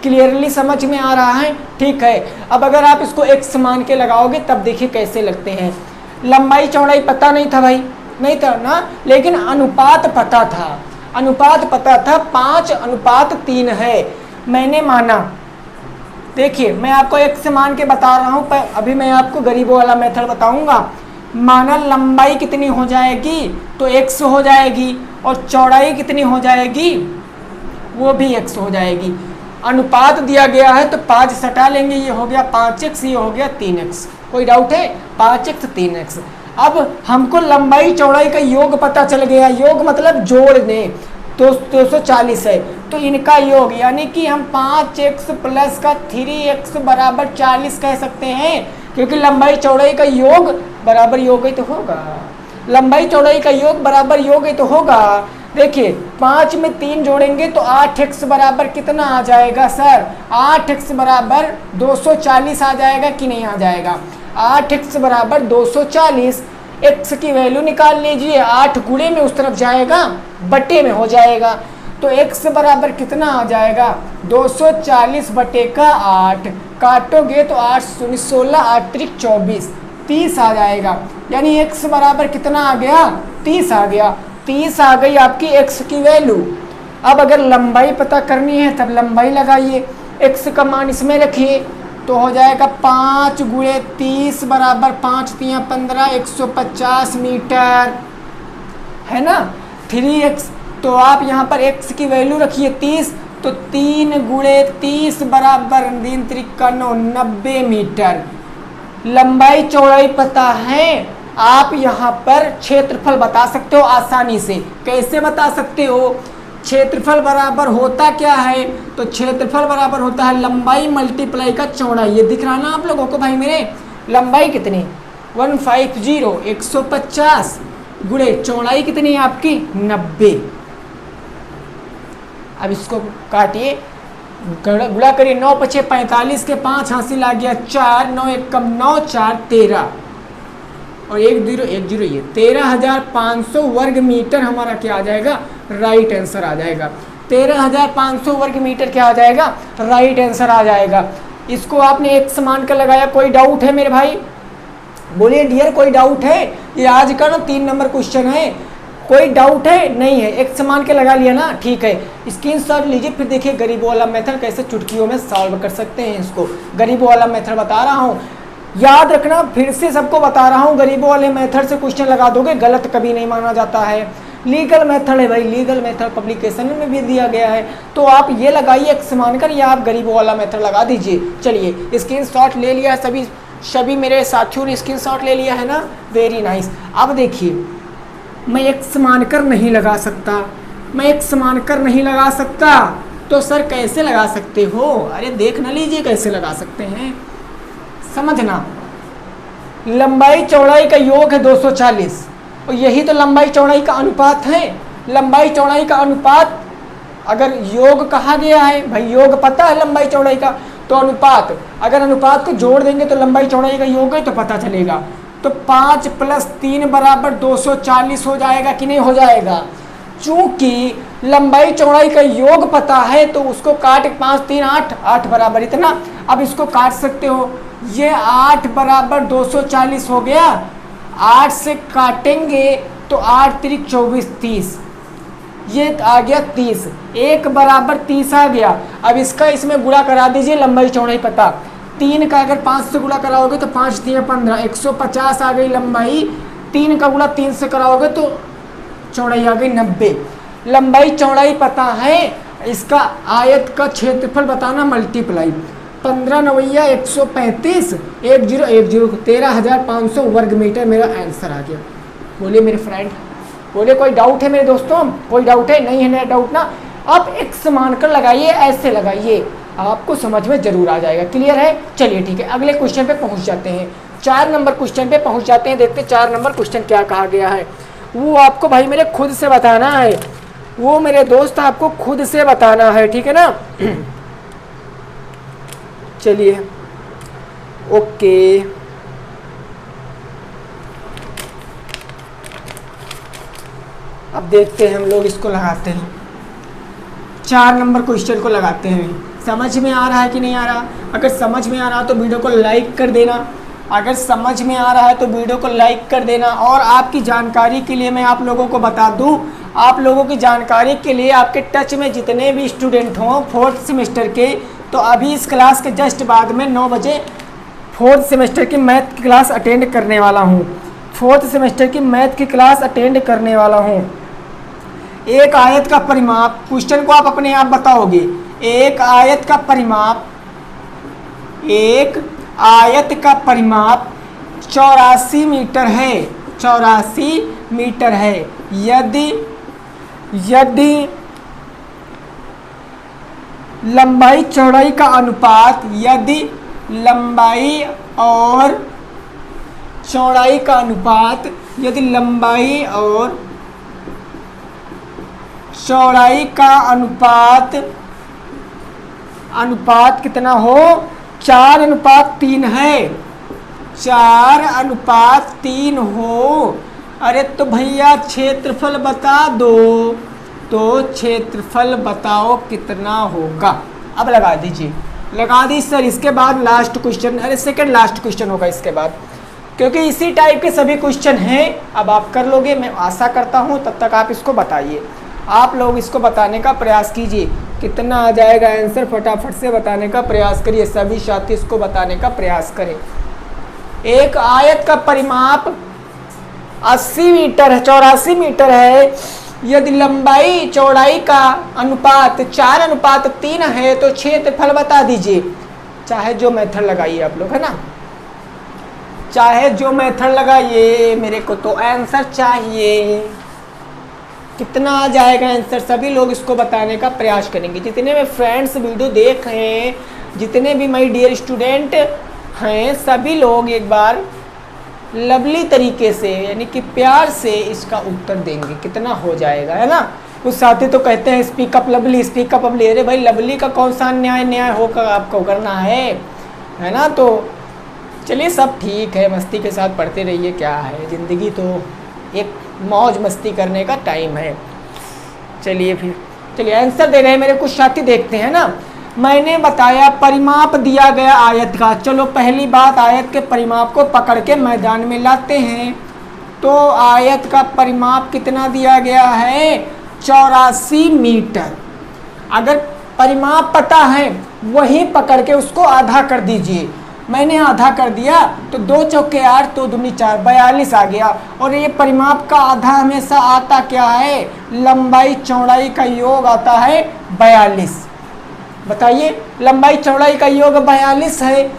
क्लियरली समझ में आ रहा है, ठीक है। अब अगर आप इसको x मान के लगाओगे तब देखिए कैसे लगते हैं। लंबाई चौड़ाई पता नहीं था भाई, नहीं था ना, लेकिन अनुपात पता था, अनुपात पता था 5:3 है, मैंने माना। देखिए मैं आपको x मान के बता रहा हूँ, पर अभी मैं आपको गरीबों वाला मेथड बताऊंगा। माना लंबाई कितनी हो जाएगी तो x हो जाएगी, और चौड़ाई कितनी हो जाएगी वो भी x हो जाएगी। अनुपात दिया गया है तो 5 सटा लेंगे, ये हो गया 5x, ये हो गया 3x। कोई डाउट है 5x 3x। अब हमको लंबाई चौड़ाई का योग पता चल गया, योग मतलब जोड़ दें, तो 240 है, तो इनका योग यानी कि हम 5x प्लस का 3x बराबर 40 कह सकते हैं, क्योंकि लंबाई चौड़ाई का योग बराबर योग ही तो होगा, लंबाई चौड़ाई का योग बराबर योग ही तो होगा। देखिए 5 में 3 जोड़ेंगे तो 8x बराबर कितना आ जाएगा सर, 8x बराबर 240 आ जाएगा कि नहीं आ जाएगा, 8x बराबर 240। x की वैल्यू निकाल लीजिए, 8 गुणे में उस तरफ जाएगा, बटे में हो जाएगा, तो x बराबर कितना आ जाएगा 240 बटे का 8, काटोगे तो 8 शून्य 16, 8 त्रिक 24, 30 आ जाएगा। यानी x बराबर कितना आ गया 30 आ गया, 30 आ गई आपकी x की वैल्यू। अब अगर लंबाई पता करनी है तब लंबाई लगाइए, x का मान इसमें रखिए तो हो जाएगा 5 गुणे 30 बराबर 5 तियाँ 15, 150 मीटर है ना। 3x, तो आप यहाँ पर x की वैल्यू रखिए 30, तो 3 गुणे 30 बराबर 3 त्रिका 9, 90 मीटर। लंबाई चौड़ाई पता है, आप यहाँ पर क्षेत्रफल बता सकते हो आसानी से। कैसे बता सकते हो, क्षेत्रफल बराबर होता क्या है, तो क्षेत्रफल बराबर होता है लंबाई मल्टीप्लाई का चौड़ाई। ये दिख रहा ना आप लोगों को भाई मेरे, लंबाई कितनी 150 150 गुणे चौड़ाई कितनी है आपकी 90। अब इसको काटिए, गुणा करिए, 9 पछे 45 के 5 हासिल आ गया 4, 9 1 कम 9, 4 13 और 1 0 1 0, ये 13,500 वर्ग मीटर हमारा क्या आ जाएगा, राइट आंसर आ जाएगा। 13,500 वर्ग मीटर क्या आ जाएगा, राइट आंसर आ जाएगा। इसको आपने x मान कर लगाया, कोई डाउट है मेरे भाई, बोलिए डियर कोई डाउट है। ये आज का ना 3 नंबर क्वेश्चन है, कोई डाउट है नहीं है, x मान के लगा लिया ना, ठीक है। स्क्रीनशॉट लीजिए, फिर देखिए गरीबों वाला मेथड कैसे चुटकियों में सॉल्व कर सकते हैं इसको। गरीबों वाला मेथड बता रहा हूँ, याद रखना, फिर से सबको बता रहा हूँ, गरीबों वाले मेथड से क्वेश्चन लगा दोगे गलत कभी नहीं माना जाता है। लीगल मेथड है भाई, लीगल मेथड पब्लिकेशन में भी दिया गया है, तो आप ये लगाइए x मानकर, या आप गरीबों वाला मेथड लगा दीजिए। चलिए स्क्रीनशॉट ले लिया है सभी मेरे साथियों ने स्क्रीनशॉट ले लिया है ना, वेरी नाइस। अब देखिए मैं x मानकर नहीं लगा सकता, मैं x मानकर नहीं लगा सकता, तो सर कैसे लगा सकते हो, अरे देख ना लीजिए कैसे लगा सकते हैं, समझना। लंबाई चौड़ाई का योग है 240, और यही तो लंबाई चौड़ाई का अनुपात है। लंबाई चौड़ाई का अनुपात अगर योग कहा गया है, भाई योग पता है लंबाई चौड़ाई का, तो अनुपात, अगर अनुपात को जोड़ देंगे तो लंबाई चौड़ाई का योग है तो पता चलेगा। तो 5 + 3 बराबर 240 हो जाएगा कि नहीं हो जाएगा। चूंकि लंबाई चौड़ाई का योग पता है तो उसको काट 5 3 8, 8 बराबर इतना। अब इसको काट सकते हो, ये 8 बराबर 240 हो गया, 8 से काटेंगे तो 8 त्रिक 24 30, ये आ गया 30, 1 बराबर 30 आ गया। अब इसका इसमें गुणा करा दीजिए, लंबाई चौड़ाई पता, 3 का अगर 5 से गुणा कराओगे तो 5 3 15, 150 आ गई लंबाई, 3 का गुणा 3 से कराओगे तो चौड़ाई आ गई 90। लंबाई चौड़ाई पता है इसका आयत का क्षेत्रफल बताना मल्टीप्लाई 15 नवैया 135 1010 13,500 वर्ग मीटर मेरा आंसर आ गया। बोलिए मेरे फ्रेंड, बोले कोई डाउट है मेरे दोस्तों? कोई डाउट है? नहीं है ना डाउट ना? अब एक्स मानकर लगाइए, ऐसे लगाइए, आपको समझ में जरूर आ जाएगा। क्लियर है? चलिए ठीक है, अगले क्वेश्चन पे पहुंच जाते हैं। 4 नंबर क्वेश्चन पे पहुंच जाते हैं। देखते 4 नंबर क्वेश्चन क्या कहा गया है, वो आपको भाई मेरे खुद से बताना है, वो मेरे दोस्त आपको खुद से बताना है, ठीक है ना? चलिए ओके, अब देखते हैं हम लोग इसको लगाते हैं। 4 नंबर क्वेश्चन को लगाते हैं। समझ में आ रहा है कि नहीं आ रहा? अगर समझ में आ रहा तो वीडियो को लाइक कर देना, अगर समझ में आ रहा है तो वीडियो को लाइक कर देना। और आपकी जानकारी के लिए मैं आप लोगों को बता दूं, आप लोगों की जानकारी के लिए, आपके टच में जितने भी स्टूडेंट हों 4th सेमेस्टर के, तो अभी इस क्लास के जस्ट बाद में 9 बजे 4th सेमेस्टर की मैथ की क्लास अटेंड करने वाला हूँ। 4th सेमेस्टर की मैथ की क्लास अटेंड करने वाला हूँ। एक आयत का परिमाप, क्वेश्चन को आप अपने आप बताओगे। एक आयत का परिमाप, एक आयत का परिमाप 84 मीटर है, 84 मीटर है। यदि लंबाई चौड़ाई का अनुपात, यदि लंबाई और चौड़ाई का अनुपात, यदि लंबाई और चौड़ाई का अनुपात कितना हो? 4:3 है, 4:3 हो। अरे तो भैया क्षेत्रफल बता दो, तो क्षेत्रफल बताओ कितना होगा। अब लगा दीजिए, लगा दी सर। इसके बाद लास्ट क्वेश्चन, अरे सेकंड लास्ट क्वेश्चन होगा इसके बाद, क्योंकि इसी टाइप के सभी क्वेश्चन हैं। अब आप कर लोगे, मैं आशा करता हूं। तब तक आप इसको बताइए, आप लोग इसको बताने का प्रयास कीजिए। कितना आ जाएगा आंसर फटाफट से बताने का प्रयास करिए, सभी साथी इसको बताने का प्रयास करें। एक आयत का परिमाप 80 मीटर है, 84 मीटर है। यदि लंबाई चौड़ाई का अनुपात 4:3 है तो क्षेत्रफल बता दीजिए। चाहे जो मेथड लगाइए आप लोग, है ना, चाहे जो मेथड लगाइए, मेरे को तो आंसर चाहिए। कितना आ जाएगा आंसर, सभी लोग इसको बताने का प्रयास करेंगे। जितने भी फ्रेंड्स वीडियो देख रहे हैं, जितने भी माय डियर स्टूडेंट हैं, सभी लोग एक बार लवली तरीके से, यानी कि प्यार से इसका उत्तर देंगे। कितना हो जाएगा, है ना? कुछ साथी तो कहते हैं स्पीकअप लवली, स्पीकअप लवली। अरे भाई लवली का कौन सा न्याय होकर आपको करना है ना? तो चलिए सब ठीक है, मस्ती के साथ पढ़ते रहिए। क्या है, ज़िंदगी तो एक मौज मस्ती करने का टाइम है। चलिए फिर, चलिए आंसर दे रहे हैं मेरे कुछ साथी, देखते हैं ना। मैंने बताया परिमाप दिया गया आयत का। चलो पहली बात, आयत के परिमाप को पकड़ के मैदान में लाते हैं। तो आयत का परिमाप कितना दिया गया है? 84 मीटर। अगर परिमाप पता है, वही पकड़ के उसको आधा कर दीजिए। मैंने आधा कर दिया तो 2 चौके 8, 2 दूनी 4, 42 आ गया। और ये परिमाप का आधा हमेशा आता क्या है? लंबाई चौड़ाई का योग आता है 42। बताइए, लंबाई चौड़ाई का योग 42 है।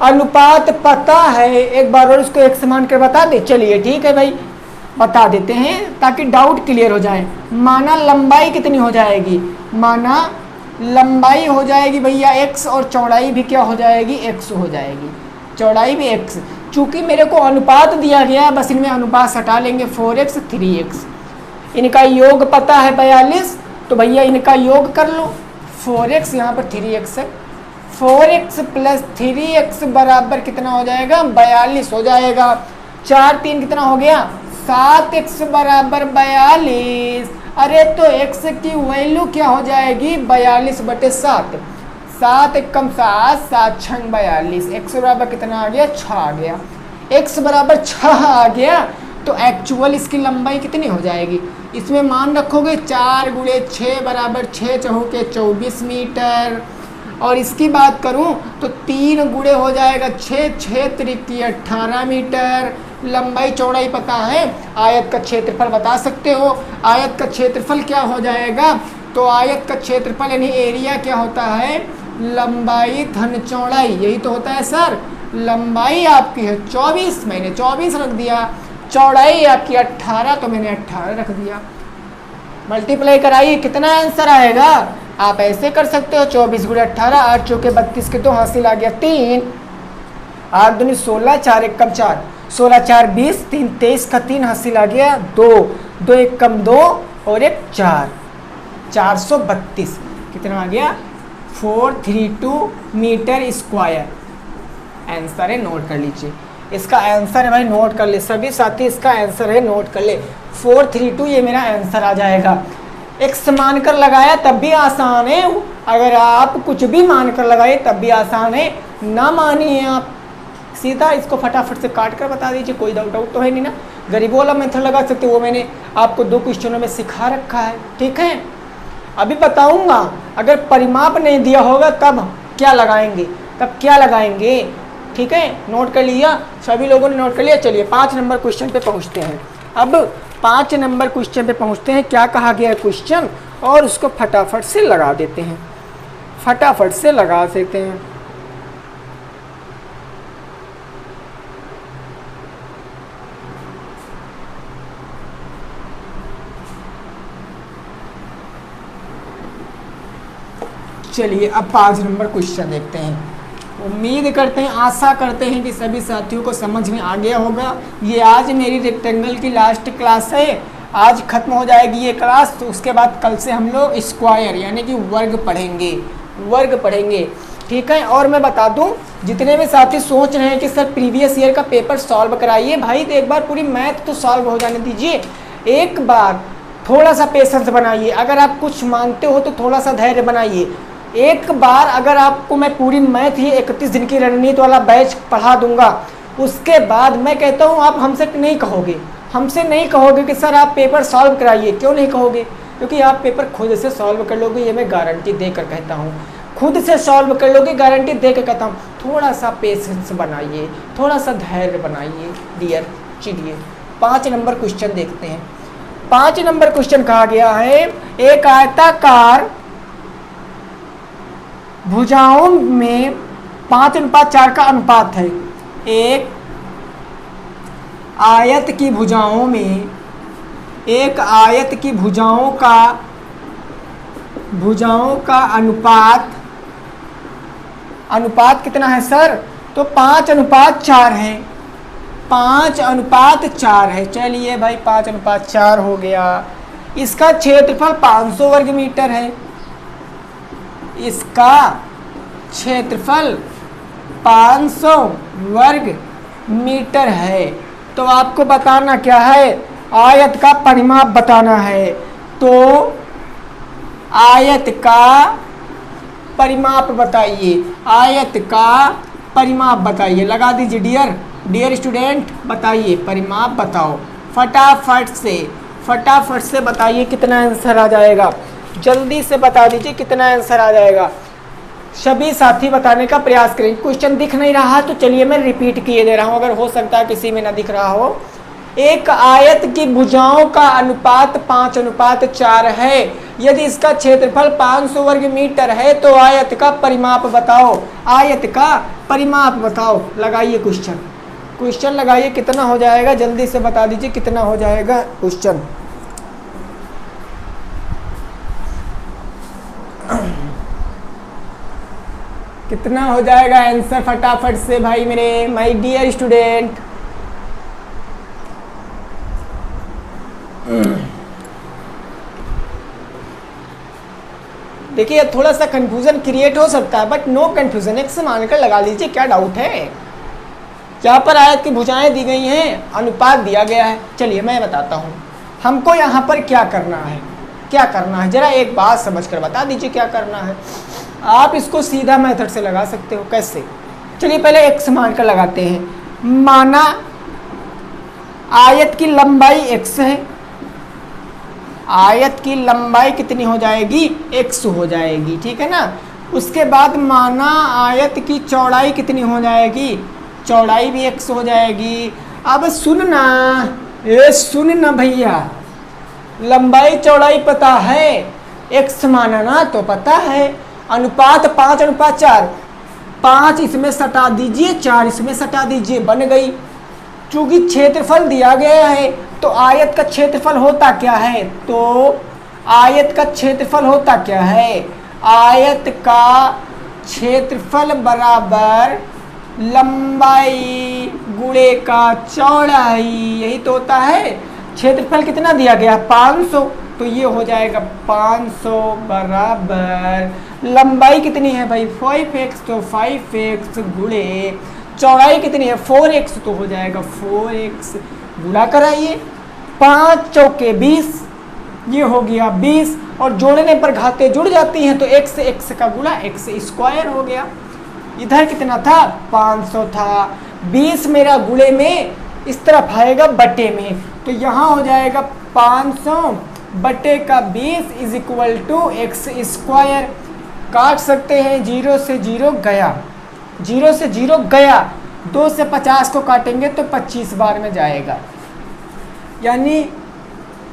अनुपात पता है, एक बार और इसको एक समान कर बता दे। चलिए ठीक है भाई, बता देते हैं ताकि डाउट क्लियर हो जाए। माना लंबाई कितनी हो जाएगी? माना लंबाई हो जाएगी भैया x, और चौड़ाई भी क्या हो जाएगी? x हो जाएगी, चौड़ाई भी x। चूंकि मेरे को अनुपात दिया गया, बस इनमें अनुपात हटा लेंगे। 4x 3x, इनका योग पता है 42, तो भैया इनका योग कर लो। 4x यहाँ पर 3x है, 4x + 3x बराबर कितना हो जाएगा? 42 हो जाएगा। 4 3 कितना हो गया? 7x बराबर 42। अरे तो x की वैल्यू क्या हो जाएगी? 42/7। 7 एकम 7, 7 छंग 42। x बराबर कितना आ गया? 6 आ गया। x बराबर 6 आ गया तो एक्चुअल इसकी लंबाई कितनी हो जाएगी? इसमें मान रखोगे 4 × 6 बराबर 6 चौके 24 मीटर। और इसकी बात करूं तो 3 गुणे हो जाएगा 6, 6 त्रिकी 18 मीटर। लंबाई चौड़ाई पता है, आयत का क्षेत्रफल बता सकते हो। आयत का क्षेत्रफल क्या हो जाएगा? तो आयत का क्षेत्रफल यानी एरिया क्या होता है, लंबाई धन चौड़ाई, यही तो होता है सर। लंबाई आपकी है 24, मैंने 24 रख दिया, चौड़ाई आपकी 18 तो मैंने 18 रख दिया। मल्टीप्लाई कराइए कितना आंसर आएगा, आप ऐसे कर सकते हो 24 गुणे 18, 8 चौके 32 के 2 हासिल आ गया 3, 8 दूनी 16, 4 एक कम 4, 16 4 20, 3 23 का 3 हासिल आ गया 2, 2 एक कम 2 और एक 4, 432 कितना आ गया 432 मीटर स्क्वायर। आंसर है, नोट कर लीजिए। इसका आंसर है भाई, नोट कर ले सभी साथी, इसका आंसर है, नोट कर ले 432, ये मेरा आंसर आ जाएगा। x मानकर लगाया तब भी आसान है, अगर आप कुछ भी मानकर लगाए तब भी आसान है, ना मानिए आप सीधा इसको फटाफट से काट कर बता दीजिए, कोई डाउट तो है नहीं ना। गरीबों वाला मेथड लगा सकते, वो मैंने आपको 2 क्वेश्चनों में सिखा रखा है, ठीक है। अभी बताऊंगा अगर परिमाप नहीं दिया होगा तब क्या लगाएंगे, तब क्या लगाएंगे, ठीक है। नोट कर लिया सभी लोगों ने, नोट कर लिया। चलिए 5 नंबर क्वेश्चन पे पहुंचते हैं। अब 5 नंबर क्वेश्चन पे पहुंचते हैं, क्या कहा गया है क्वेश्चन, और उसको फटाफट से लगा देते हैं, फटाफट से लगा देते हैं। चलिए अब 5 नंबर क्वेश्चन देखते हैं। उम्मीद करते हैं, आशा करते हैं कि सभी साथियों को समझ में आ गया होगा। ये आज मेरी रेक्टेंगल की लास्ट क्लास है, आज खत्म हो जाएगी ये क्लास, तो उसके बाद कल से हम लोग स्क्वायर यानी कि वर्ग पढ़ेंगे, वर्ग पढ़ेंगे, ठीक है। और मैं बता दूं, जितने भी साथी सोच रहे हैं कि सर प्रीवियस ईयर का पेपर सॉल्व कराइए, भाई तो एक बार पूरी मैथ तो सॉल्व हो जाने दीजिए, एक बार थोड़ा सा पेशेंस बनाइए। अगर आप कुछ मानते हो तो थोड़ा सा धैर्य बनाइए। एक बार अगर आपको मैं पूरी मैथ ही 31 दिन की रणनीति वाला बैच पढ़ा दूंगा, उसके बाद मैं कहता हूँ आप हमसे नहीं कहोगे, हमसे नहीं कहोगे कि सर आप पेपर सॉल्व कराइए। क्यों नहीं कहोगे, क्योंकि आप पेपर खुद से सॉल्व कर लोगे, ये मैं गारंटी देकर कहता हूँ, खुद से सॉल्व कर लोगे, गारंटी देकर कहता हूँ। थोड़ा सा पेशेंस बनाइए, थोड़ा सा धैर्य बनाइए डियर। चलिए 5 नंबर क्वेश्चन देखते हैं। 5 नंबर क्वेश्चन कहा गया है, एक आयताकार भुजाओं में 5:4 का अनुपात है। एक आयत की भुजाओं में, एक आयत की भुजाओं का अनुपात कितना है सर, तो 5:4 है, 5:4 है। चलिए भाई 5:4 हो गया। इसका क्षेत्रफल 500 वर्ग मीटर है, इसका क्षेत्रफल 500 वर्ग मीटर है। तो आपको बताना क्या है, आयत का परिमाप बताना है। तो आयत का परिमाप बताइए, आयत का परिमाप बताइए, लगा दीजिए डियर स्टूडेंट, बताइए परिमाप बताओ, फटाफट से बताइए कितना आंसर आ जाएगा, जल्दी से बता दीजिए कितना आंसर आ जाएगा। सभी साथी बताने का प्रयास करें। क्वेश्चन दिख नहीं रहा तो चलिए मैं रिपीट किए दे रहा हूँ, अगर हो सकता है किसी में ना दिख रहा हो। एक आयत की भुजाओं का अनुपात 5:4 है। यदि इसका क्षेत्रफल 500 वर्ग मीटर है तो आयत का परिमाप बताओ, आयत का परिमाप बताओ। लगाइए क्वेश्चन लगाइए, कितना हो जाएगा जल्दी से बता दीजिए कितना हो जाएगा क्वेश्चन। कितना हो जाएगा आंसर फटाफट से भाई मेरे माय डियर स्टूडेंट। देखिए थोड़ा सा कंफ्यूजन क्रिएट हो सकता है, बट नो कंफ्यूजन, एक से मानकर लगा लीजिए, क्या डाउट है। यहाँ पर आयत की भुजाएं दी गई हैं, अनुपात दिया गया है। चलिए मैं बताता हूँ हमको यहाँ पर क्या करना है, क्या करना है जरा एक बात समझ कर बता दीजिए क्या करना है। आप इसको सीधा मेथड से लगा सकते हो, कैसे। चलिए पहले x मानकर लगाते हैं। माना आयत की लंबाई x है, आयत की लंबाई कितनी हो जाएगी, x हो जाएगी, ठीक है ना। उसके बाद माना आयत की चौड़ाई कितनी हो जाएगी, चौड़ाई भी x हो जाएगी। अब सुनना, ये सुनना भैया, लंबाई चौड़ाई पता है, x माना ना तो पता है, अनुपात 5:4, 5 इसमें सटा दीजिए, 4 इसमें सटा दीजिए, बन गई। चूंकि क्षेत्रफल दिया गया है तो आयत का क्षेत्रफल होता क्या है, तो आयत का क्षेत्रफल होता क्या है, आयत का क्षेत्रफल बराबर लंबाई गुणे का चौड़ाई, यही तो होता है। क्षेत्रफल कितना दिया गया, 500, तो ये हो जाएगा 500 बराबर लंबाई कितनी है भाई 5x, तो 5x गुणे चौड़ाई कितनी है 4x, तो हो जाएगा 4x। गुणा कराइए, 5 चौके 20, ये हो गया 20, और जोड़ने पर घातें जुड़ जाती हैं तो x x का गुणा x स्क्वायर हो गया। इधर कितना था 500 था, 20 मेरा गुणे में इस तरफ आएगा बटे में, तो यहाँ हो जाएगा 500 बटे का 20 is equal to x square. काट सकते हैं, 0 से 0 गया, 0 से 0 गया, 2 से 50 को काटेंगे तो 25 बार में जाएगा, यानी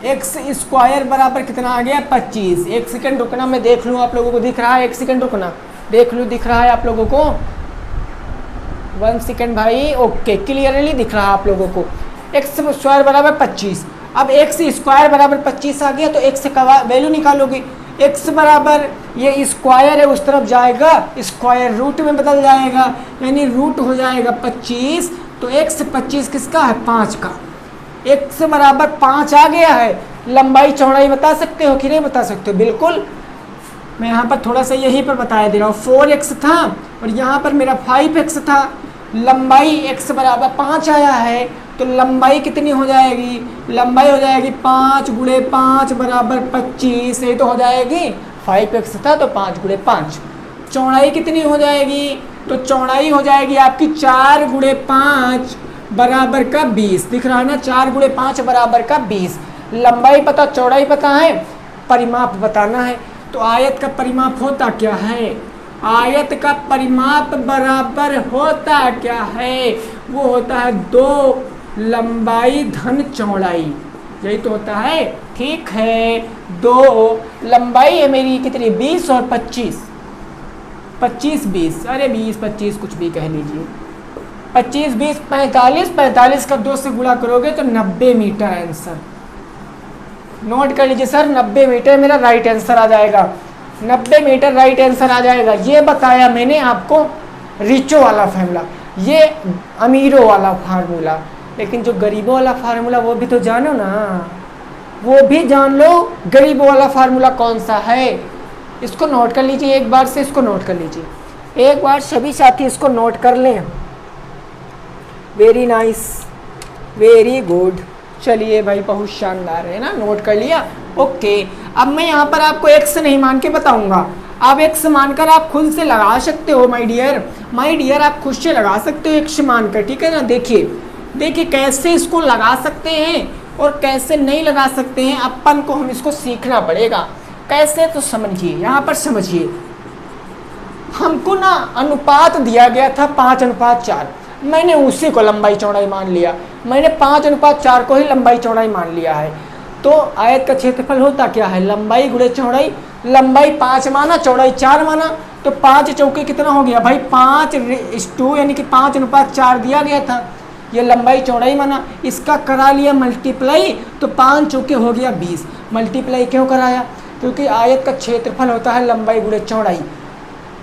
एक्स स्क्वायर बराबर कितना आ गया 25। एक सेकंड रुकना, मैं देख लूँ आप लोगों को दिख रहा है, एक सेकंड रुकना, देख लूँ दिख रहा है आप लोगों को, 1 सेकंड भाई, ओके क्लियरली दिख रहा है आप लोगों को। एक्स स्क्वायर बराबर 25, अब एक्स स्क्वायर बराबर 25 आ गया तो एक्स का वैल्यू निकालोगे, एक्स बराबर ये स्क्वायर है उस तरफ जाएगा, स्क्वायर रूट में बदल जाएगा, यानी रूट हो जाएगा 25, तो एक्स 25 किसका है 5 का, एक्स बराबर 5 आ गया है। लंबाई चौड़ाई बता सकते हो कि नहीं बता सकते हो, बिल्कुल मैं यहाँ पर थोड़ा सा यहीं पर बताया दे रहा हूँ, 4x था और यहाँ पर मेरा 5x था, लंबाई x बराबर 5 आया है तो लंबाई कितनी हो जाएगी, लंबाई हो जाएगी 5 गुणे 5 बराबर 25, ये तो हो जाएगी 5x था तो 5 गुणे 5। चौड़ाई कितनी हो जाएगी, तो चौड़ाई हो जाएगी आपकी 4 गुणे 5 बराबर का 20, दिख रहा है ना, 4 गुणे 5 बराबर का 20। लंबाई पता, चौड़ाई पता है, परिमाप बताना है, तो आयत का परिमाप होता क्या है, आयत का परिमाप बराबर होता क्या है, वो होता है 2 लंबाई धन चौड़ाई, यही तो होता है। ठीक है, 2 लंबाई है मेरी कितनी 20 और 25, 25 20, अरे 20 25 कुछ भी कह लीजिए, 25 20 45, 45 का 2 से गुणा करोगे तो 90 मीटर आंसर। नोट कर लीजिए सर, 90 मीटर मेरा राइट आंसर आ जाएगा, 90 मीटर राइट आंसर आ जाएगा। ये बताया मैंने आपको रिचो वाला फार्मूला, ये अमीरों वाला फार्मूला, लेकिन जो गरीबों वाला फार्मूला वो भी तो जानो ना, वो भी जान लो गरीबों वाला फार्मूला कौन सा है। इसको नोट कर लीजिए एक बार से, इसको नोट कर लीजिए एक बार, सभी साथी इसको नोट कर लें। वेरी नाइस, वेरी गुड, चलिए भाई बहुत शानदार है ना, नोट कर लिया। ओके, अब मैं यहाँ पर आपको एक्स नहीं मान के बताऊंगा, आप एक्स मानकर आप खुद से लगा सकते हो माय डियर, आप खुद से लगा सकते हो एक्स मानकर, ठीक है ना। देखिए देखिए कैसे इसको लगा सकते हैं और कैसे नहीं लगा सकते हैं, अपन को हम इसको सीखना पड़ेगा। कैसे, तो समझिए, यहाँ पर समझिए, हमको ना अनुपात दिया गया था 5:4, मैंने उसी को लंबाई चौड़ाई मान लिया, मैंने 5:4 को ही लंबाई चौड़ाई मान लिया है। तो आयत का क्षेत्रफल होता क्या है, लंबाई गुणे चौड़ाई, लंबाई 5 माना, चौड़ाई 4 माना, तो 5 चौके कितना हो गया भाई 5:2, यानी कि 5:4 दिया गया था, ये लंबाई चौड़ाई माना, इसका करा लिया मल्टीप्लाई, तो 5 चौके हो गया 20। मल्टीप्लाई क्यों कराया, क्योंकि आयत का क्षेत्रफल होता है लंबाई गुणे चौड़ाई,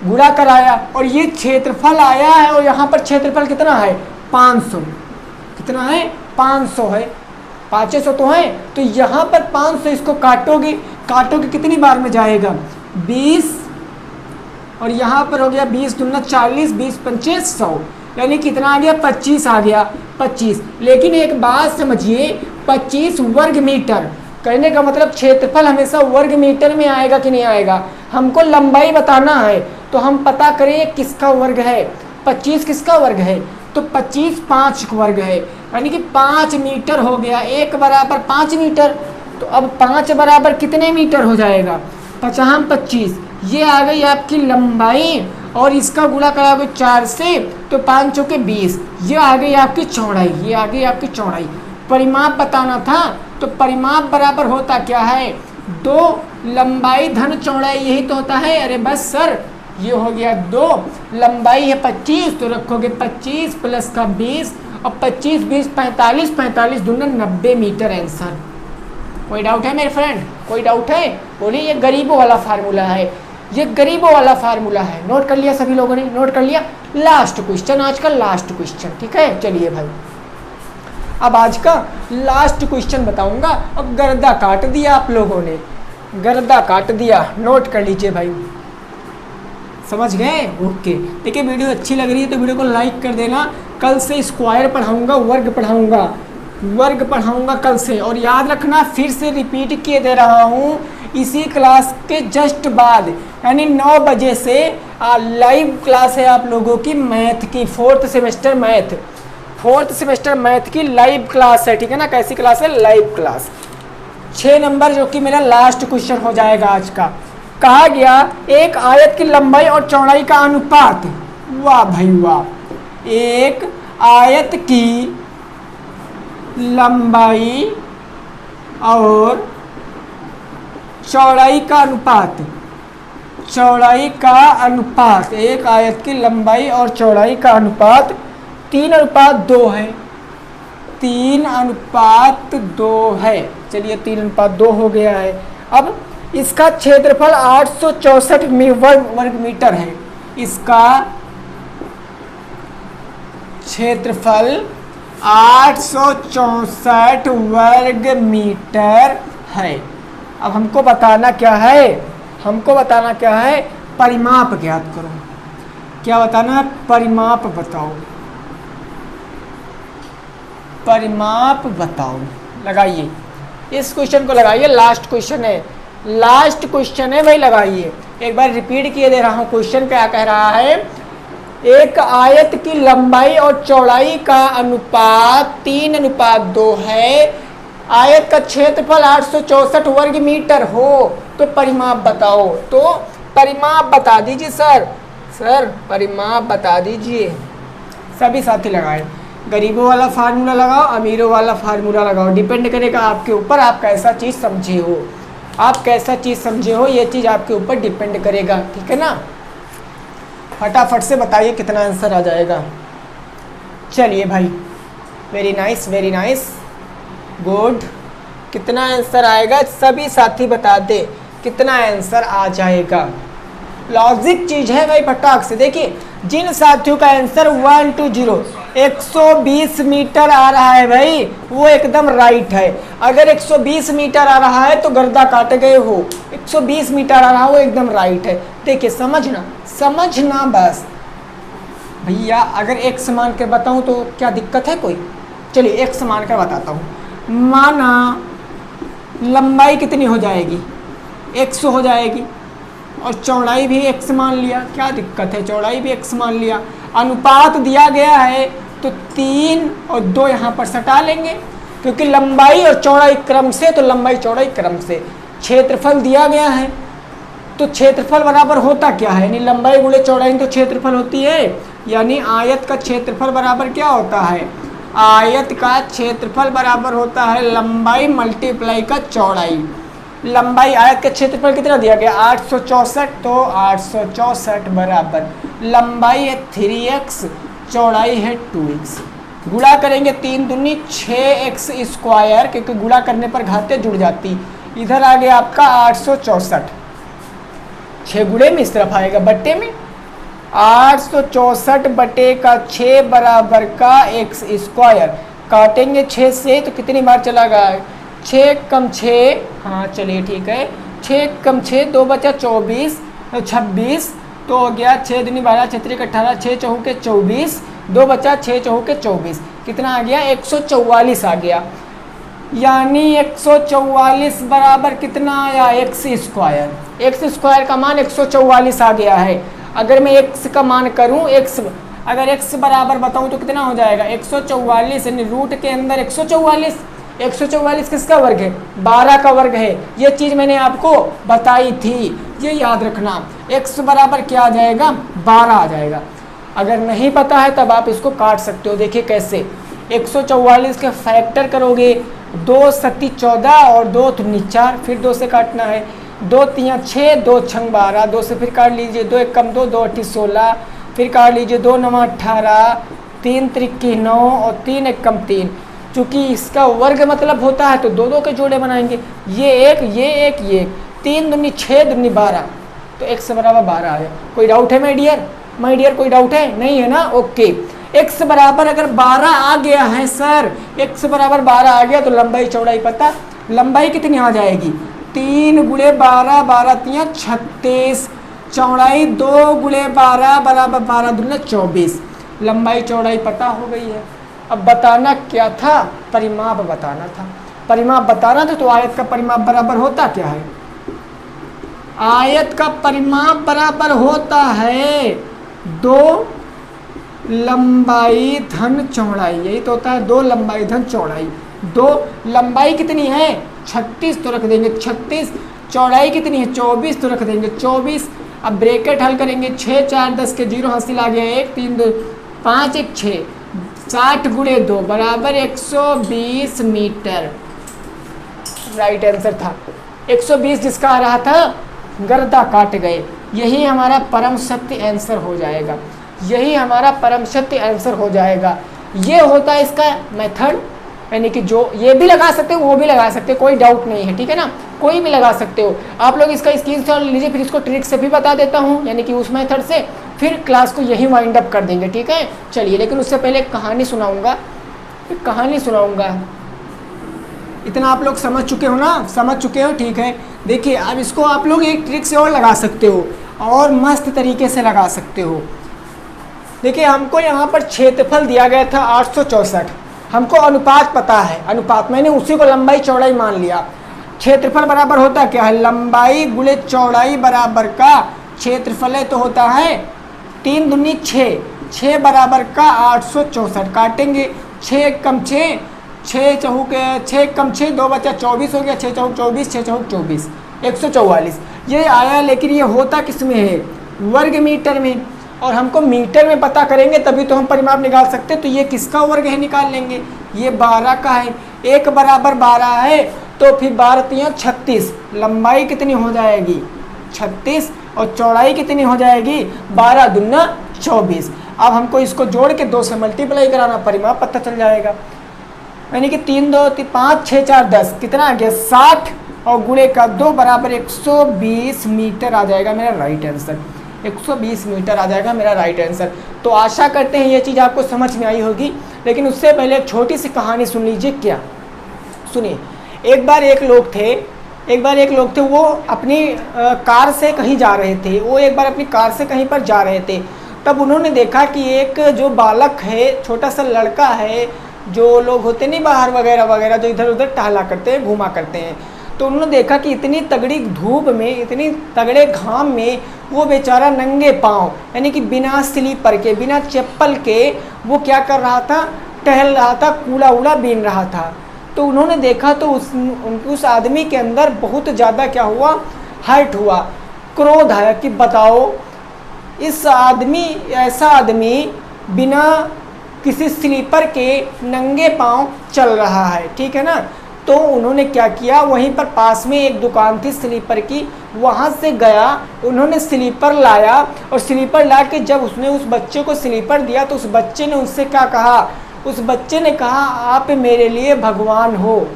गुणा कराया और ये क्षेत्रफल आया है, और यहाँ पर क्षेत्रफल कितना है 500, कितना है 500 है, 500 तो है, तो यहाँ पर 500 इसको काटोगे, काटोगे कितनी बार में जाएगा 20, और यहाँ पर हो गया 20 दूना 40, 20 पंचे 100, यानी कितना आ गया 25 आ गया 25। लेकिन एक बात समझिए, 25 वर्ग मीटर, कहने का मतलब क्षेत्रफल हमेशा वर्ग मीटर में आएगा कि नहीं आएगा, हमको लंबाई बताना है, तो हम पता करें किसका वर्ग है, 25 किसका वर्ग है, तो 25 5 वर्ग है, यानी कि 5 मीटर हो गया, 1 बराबर 5 मीटर, तो अब 5 बराबर कितने मीटर हो जाएगा 5 25, ये आ गई आपकी लंबाई, और इसका गुणा कराओगे 4 से तो 5 चौके 20, ये आ गई आपकी चौड़ाई, ये आ गई आपकी चौड़ाई। परिमाप बताना था, तो परिमाप बराबर होता क्या है 2 लंबाई धन चौड़ाई यही तो होता है। अरे बस सर, ये हो गया 2, लंबाई है 25 तो रखोगे 25 प्लस का 20 और 25 20 45, 45 दूना 90 मीटर आंसर। कोई डाउट है मेरे फ्रेंड? कोई डाउट है? बोलिए, ये गरीबों वाला फार्मूला है, ये गरीबों वाला फार्मूला है। नोट कर लिया सभी लोगों ने? नोट कर लिया? लास्ट क्वेश्चन, आज का लास्ट क्वेश्चन, ठीक है। चलिए भाई, अब आज का लास्ट क्वेश्चन बताऊंगा। अब गर्दा काट दिया आप लोगों ने, गर्दा काट दिया। नोट कर लीजिए भाई, समझ गए? ओके। देखिए, वीडियो अच्छी लग रही है तो वीडियो को लाइक कर देना। कल से स्क्वायर पढ़ाऊंगा, वर्ग पढ़ाऊंगा, वर्ग पढ़ाऊंगा कल से। और याद रखना, फिर से रिपीट किए दे रहा हूँ, इसी क्लास के जस्ट बाद यानी 9 बजे से लाइव क्लास है आप लोगों की मैथ की, फोर्थ सेमेस्टर मैथ की लाइव क्लास है, ठीक है ना। कैसी क्लास है? Live class. 6 नंबर जो कि मेरा लास्ट क्वेश्चन हो जाएगा आज का। कहा गया एक आयत की लंबाई और चौड़ाई का अनुपात, वाह भाई वाह, एक आयत की लंबाई और चौड़ाई का अनुपात, चौड़ाई का अनुपात, एक आयत की लंबाई और चौड़ाई का अनुपात 3:2 है, 3:2 है। चलिए 3:2 हो गया है। अब इसका क्षेत्रफल 864 वर्ग मीटर है, इसका क्षेत्रफल 864 वर्ग मीटर है। अब हमको बताना क्या है? हमको बताना क्या है? परिमाप ज्ञात करो। क्या बताना है? परिमाप बताओ, परिमाप बताओ। लगाइए, इस क्वेश्चन को लगाइए, लास्ट क्वेश्चन है, लास्ट क्वेश्चन है भाई, लगाइए। एक बार रिपीट किए दे रहा हूँ, क्वेश्चन क्या कह रहा है? एक आयत की लंबाई और चौड़ाई का अनुपात 3:2 है, आयत का क्षेत्रफल 864 वर्ग मीटर हो, तो परिमाप बताओ। तो परिमाप बता दीजिए सर, सर परिमाप बता दीजिए। सभी साथी लगाए, गरीबों वाला फार्मूला लगाओ, अमीरों वाला फार्मूला लगाओ, डिपेंड करेगा आपके ऊपर, आप कैसा चीज़ समझे हो, आप कैसा चीज़ समझे हो, ये चीज़ आपके ऊपर डिपेंड करेगा, ठीक है ना। फटाफट से बताइए कितना आंसर आ जाएगा। चलिए भाई, very nice, very nice, good. कितना आंसर आएगा सभी साथी बता दे, कितना आंसर आ जाएगा। लॉजिक चीज़ है भाई, फटाक से देखिए। जिन साथियों का आंसर 120 120 मीटर आ रहा है भाई, वो एकदम राइट है। अगर 120 मीटर आ रहा है तो गर्दा काटे गए हो, 120 मीटर आ रहा है वो एकदम राइट है। देखिए, समझना समझना बस भैया। अगर एक समान कर बताऊं तो क्या दिक्कत है कोई? चलिए एक समान कर बताता हूँ। माना लंबाई कितनी हो जाएगी? 100 हो जाएगी, और चौड़ाई भी 100 मान लिया, क्या दिक्कत है? चौड़ाई भी 100 मान लिया। अनुपात दिया गया है तो 3 और 2 यहाँ पर सटा लेंगे, क्योंकि लंबाई और चौड़ाई क्रम से, तो लंबाई चौड़ाई क्रम से। क्षेत्रफल दिया गया है तो क्षेत्रफल बराबर होता क्या है? यानी लंबाई गुणे चौड़ाई तो क्षेत्रफल होती है, यानी आयत का क्षेत्रफल बराबर क्या होता है? आयत का क्षेत्रफल बराबर होता है लंबाई मल्टीप्लाई का चौड़ाई। लंबाई, आयत का क्षेत्रफल कितना दिया गया? 864, तो 864 बराबर लंबाई है 3x, चौड़ाई है 2x। गुणा करेंगे 3 दूनी 6x स्क्वायर, क्योंकि गुणा करने पर घाते जुड़ जाती। इधर आ गया आपका 864, 6 गुणे में इस तरफ आएगा बट्टे में, 864 बटे का 6 बराबर का x स्क्वायर। काटेंगे 6 से तो कितनी बार चला गया? 6 कम 6, हाँ चलिए ठीक है, 6 कम 6, 2 बचा 24, 26, तो हो गया 6 दूनी 12, 6 त्रिक 18, 6 चौके 24, 2 बचा 6 चौके 24, कितना आ गया? 144 आ गया। यानी 144 बराबर कितना आया? x square. x स्क्वायर का मान 144 आ गया है। अगर मैं x का मान करूं, x अगर x बराबर बताऊं तो कितना हो जाएगा? 144, यानी रूट के अंदर 144। 144 किसका वर्ग है? 12 का वर्ग है। ये चीज़ मैंने आपको बताई थी, ये याद रखना। x बराबर क्या आ जाएगा? 12 आ जाएगा। अगर नहीं पता है तब आप इसको काट सकते हो। देखिए कैसे, 144 के फैक्टर करोगे, 2 सत्ती 14 और 2 दूनी 4, फिर 2 से काटना है। 2 तियाँ 6, 2 छंग 12, 2 से फिर काट लीजिए, 2 एक कम 2, 2 अट्ठी 16, फिर काट लीजिए 2 नवा 18, 3 त्रिक्की 9 और 3 एक कम 3। चूँकि इसका वर्ग मतलब होता है तो 2 2 के जोड़े बनाएंगे, ये एक, ये एक, ये एक, 3 दूनी 6 दूनी 12, तो x बराबर 12 आया। कोई डाउट है माय डियर कोई डाउट है? नहीं है ना? ओके। x बराबर अगर 12 आ गया है सर, x बराबर 12 आ गया तो लंबाई चौड़ाई पता, लंबाई कितनी आ जाएगी? 3 गुणे 12, 12 तियाँ 36, चौड़ाई 2 गुणे 12 बराबर 12 दूना 24। लंबाई चौड़ाई पता हो गई है। अब बताना क्या था? परिमाप बताना था। परिमाप बताना था तो आयत का परिमाप बराबर होता क्या है? आयत का परिमाप बराबर होता है 2 लंबाई धन चौड़ाई, यही तो होता है 2 लंबाई धन चौड़ाई। 2 लंबाई कितनी है? 36 तो रख देंगे 36, चौड़ाई कितनी है? 24 तो रख देंगे 24। अब ब्रैकेट हल करेंगे, 6 4 10 के 0 हासिल आ गया, 1 3 2 5 1 6, 60 गुणे 2 बराबर 120 मीटर। राइट आंसर था 120, जिसका आ रहा था गर्दा काट गए। यही हमारा परम सत्य आंसर हो जाएगा, यही हमारा परम सत्य आंसर हो जाएगा। ये होता है इसका मेथड, यानी कि जो ये भी लगा सकते हो वो भी लगा सकते हो, कोई डाउट नहीं है, ठीक है ना? कोई भी लगा सकते हो आप लोग। इसका स्क्रीनशॉट लीजिए, फिर इसको ट्रिक से भी बता देता हूँ, यानी कि उस मेथड से, फिर क्लास को यही वाइंड अप कर देंगे, ठीक है? चलिए, लेकिन उससे पहले एक कहानी सुनाऊंगा, एक कहानी सुनाऊंगा। इतना आप लोग समझ चुके हो ना? समझ चुके हो, ठीक है। देखिए, अब इसको आप लोग एक ट्रिक से और लगा सकते हो, और मस्त तरीके से लगा सकते हो। देखिए, हमको यहाँ पर क्षेत्रफल दिया गया था 864, हमको अनुपात पता है, अनुपात मैंने उसी को लंबाई चौड़ाई मान लिया। क्षेत्रफल बराबर होता क्या है? लंबाई गुणे चौड़ाई बराबर का क्षेत्रफल है, तो होता है 3 दूनी 6, 6 बराबर का 864। काटेंगे, 6 कम 6, 6 चौक 6 कम 6, 2 बचा 24 हो गया, 6 चौक 24, 6 चौक 24, 144 ये आया। लेकिन ये होता किस में है? वर्ग मीटर में, और हमको मीटर में पता करेंगे तभी तो हम परिमाप निकाल सकते। तो ये किसका वर्ग है निकाल लेंगे, ये 12 का है। 1 बराबर 12 है तो फिर 12 तियाँ 36, लंबाई कितनी हो जाएगी? 36, और चौड़ाई कितनी हो जाएगी? 12 दूना 24। अब हमको इसको जोड़ के 2 से मल्टीप्लाई कराना, परिमाप पता चल जाएगा। यानी कि 3 2 5 6 4 10, कितना आ गया? 60, और गुणे का 2 बराबर 120 मीटर आ जाएगा मेरा राइट आंसर। 120 मीटर आ जाएगा मेरा राइट आंसर। तो आशा करते हैं ये चीज़ आपको समझ में आई होगी, लेकिन उससे पहले एक छोटी सी कहानी सुन लीजिए। क्या? सुनिए। एक बार एक लोग थे, वो अपनी कार से कहीं जा रहे थे, वो एक बार अपनी कार से कहीं पर जा रहे थे। तब उन्होंने देखा कि एक जो बालक है, छोटा सा लड़का है, जो लोग होते नहीं बाहर वगैरह वगैरह, जो इधर उधर टहला करते हैं, घूमा करते हैं, तो उन्होंने देखा कि इतनी तगड़ी धूप में, इतनी तगड़े घाम में वो बेचारा नंगे पाँव, यानी कि बिना स्लीपर के, बिना चप्पल के वो क्या कर रहा था? टहल रहा था, कूड़ा उड़ा बीन रहा था। तो उन्होंने देखा तो उस आदमी के अंदर बहुत ज़्यादा क्या हुआ? हर्ट हुआ, क्रोध आया कि बताओ, इस आदमी, ऐसा आदमी बिना किसी स्लीपर के नंगे पाँव चल रहा है, ठीक है ना? तो उन्होंने क्या किया, वहीं पर पास में एक दुकान थी स्लीपर की, वहाँ से गया, उन्होंने स्लीपर लाया, और स्लीपर ला के जब उसने उस बच्चे को स्लीपर दिया तो उस बच्चे ने उससे क्या कहा? उस बच्चे ने कहा, आप मेरे लिए भगवान हो,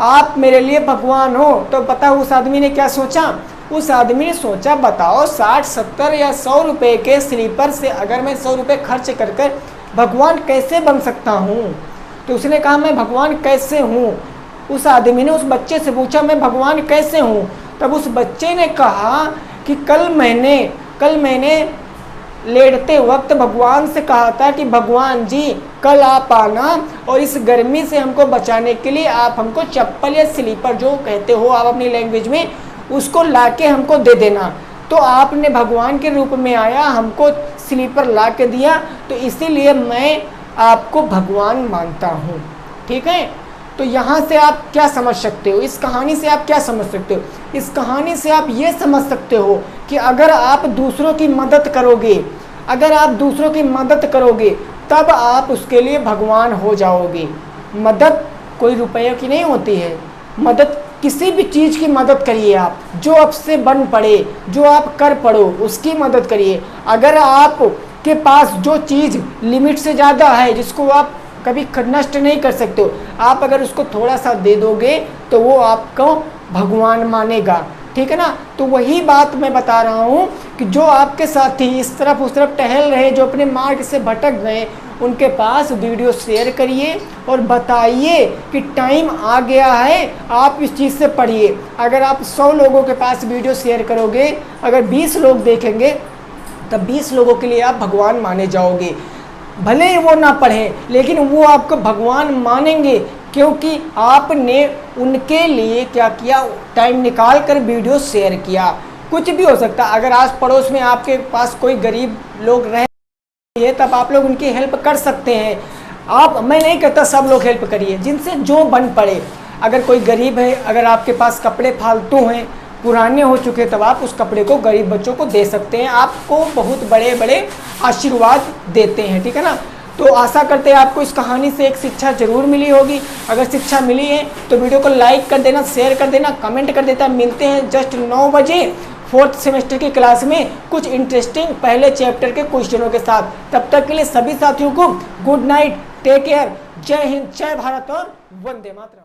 आप मेरे लिए भगवान हो। तो पता उस आदमी ने क्या सोचा? उस आदमी ने सोचा, बताओ 60 70 या 100 रुपये के स्लीपर से अगर मैं 100 रुपये खर्च कर कर भगवान कैसे बन सकता हूँ? तो उसने कहा, मैं भगवान कैसे हूँ? उस आदमी ने उस बच्चे से पूछा, मैं भगवान कैसे हूँ? तब उस बच्चे ने कहा कि कल मैंने लेटते वक्त भगवान से कहा था कि भगवान जी कल आप आना, और इस गर्मी से हमको बचाने के लिए आप हमको चप्पल या स्लीपर जो कहते हो आप अपनी लैंग्वेज में, उसको लाके हमको दे देना। तो आपने भगवान के रूप में आया, हमको स्लीपर ला के दिया, तो इसीलिए मैं आपको भगवान मानता हूँ, ठीक है? तो यहाँ से आप क्या समझ सकते हो? इस कहानी से आप क्या समझ सकते हो? इस कहानी से आप ये समझ सकते हो कि अगर आप दूसरों की मदद करोगे, तब आप उसके लिए भगवान हो जाओगे। मदद कोई रुपये की नहीं होती है, मदद किसी भी चीज़ की मदद करिए आप, जो आपसे बन पड़े, जो आप कर पड़ो उसकी मदद करिए। अगर आप के पास जो चीज़ लिमिट से ज़्यादा है, जिसको आप कभी नष्ट नहीं कर सकते हो, आप अगर उसको थोड़ा सा दे दोगे तो वो आपको भगवान मानेगा, ठीक है ना। तो वही बात मैं बता रहा हूँ कि जो आपके साथी इस तरफ उस तरफ टहल रहे, जो अपने मार्ग से भटक गए, उनके पास वीडियो शेयर करिए और बताइए कि टाइम आ गया है, आप इस चीज़ से पढ़िए। अगर आप 100 लोगों के पास वीडियो शेयर करोगे, अगर 20 लोग देखेंगे, तब 20 लोगों के लिए आप भगवान माने जाओगे। भले ही वो ना पढ़ें, लेकिन वो आपको भगवान मानेंगे, क्योंकि आपने उनके लिए क्या किया, टाइम निकाल कर वीडियो शेयर किया। कुछ भी हो सकता है, अगर आस पड़ोस में आपके पास कोई गरीब लोग रहे, तब आप लोग उनकी हेल्प कर सकते हैं। मैं नहीं कहता सब लोग हेल्प करिए, जिनसे जो बन पड़े। अगर कोई गरीब है, अगर आपके पास कपड़े फालतू हैं, पुराने हो चुके, तब आप उस कपड़े को गरीब बच्चों को दे सकते हैं, आपको बहुत बड़े बड़े आशीर्वाद देते हैं, ठीक है ना। तो आशा करते हैं आपको इस कहानी से एक शिक्षा जरूर मिली होगी। अगर शिक्षा मिली है तो वीडियो को लाइक कर देना, शेयर कर देना, कमेंट कर देता। मिलते हैं जस्ट 9 बजे 4th सेमेस्टर की क्लास में कुछ इंटरेस्टिंग पहले चैप्टर के क्वेश्चनों के साथ। तब तक के लिए सभी साथियों को गुड नाइट, टेक केयर, जय हिंद, जय भारत और वंदे मातरम।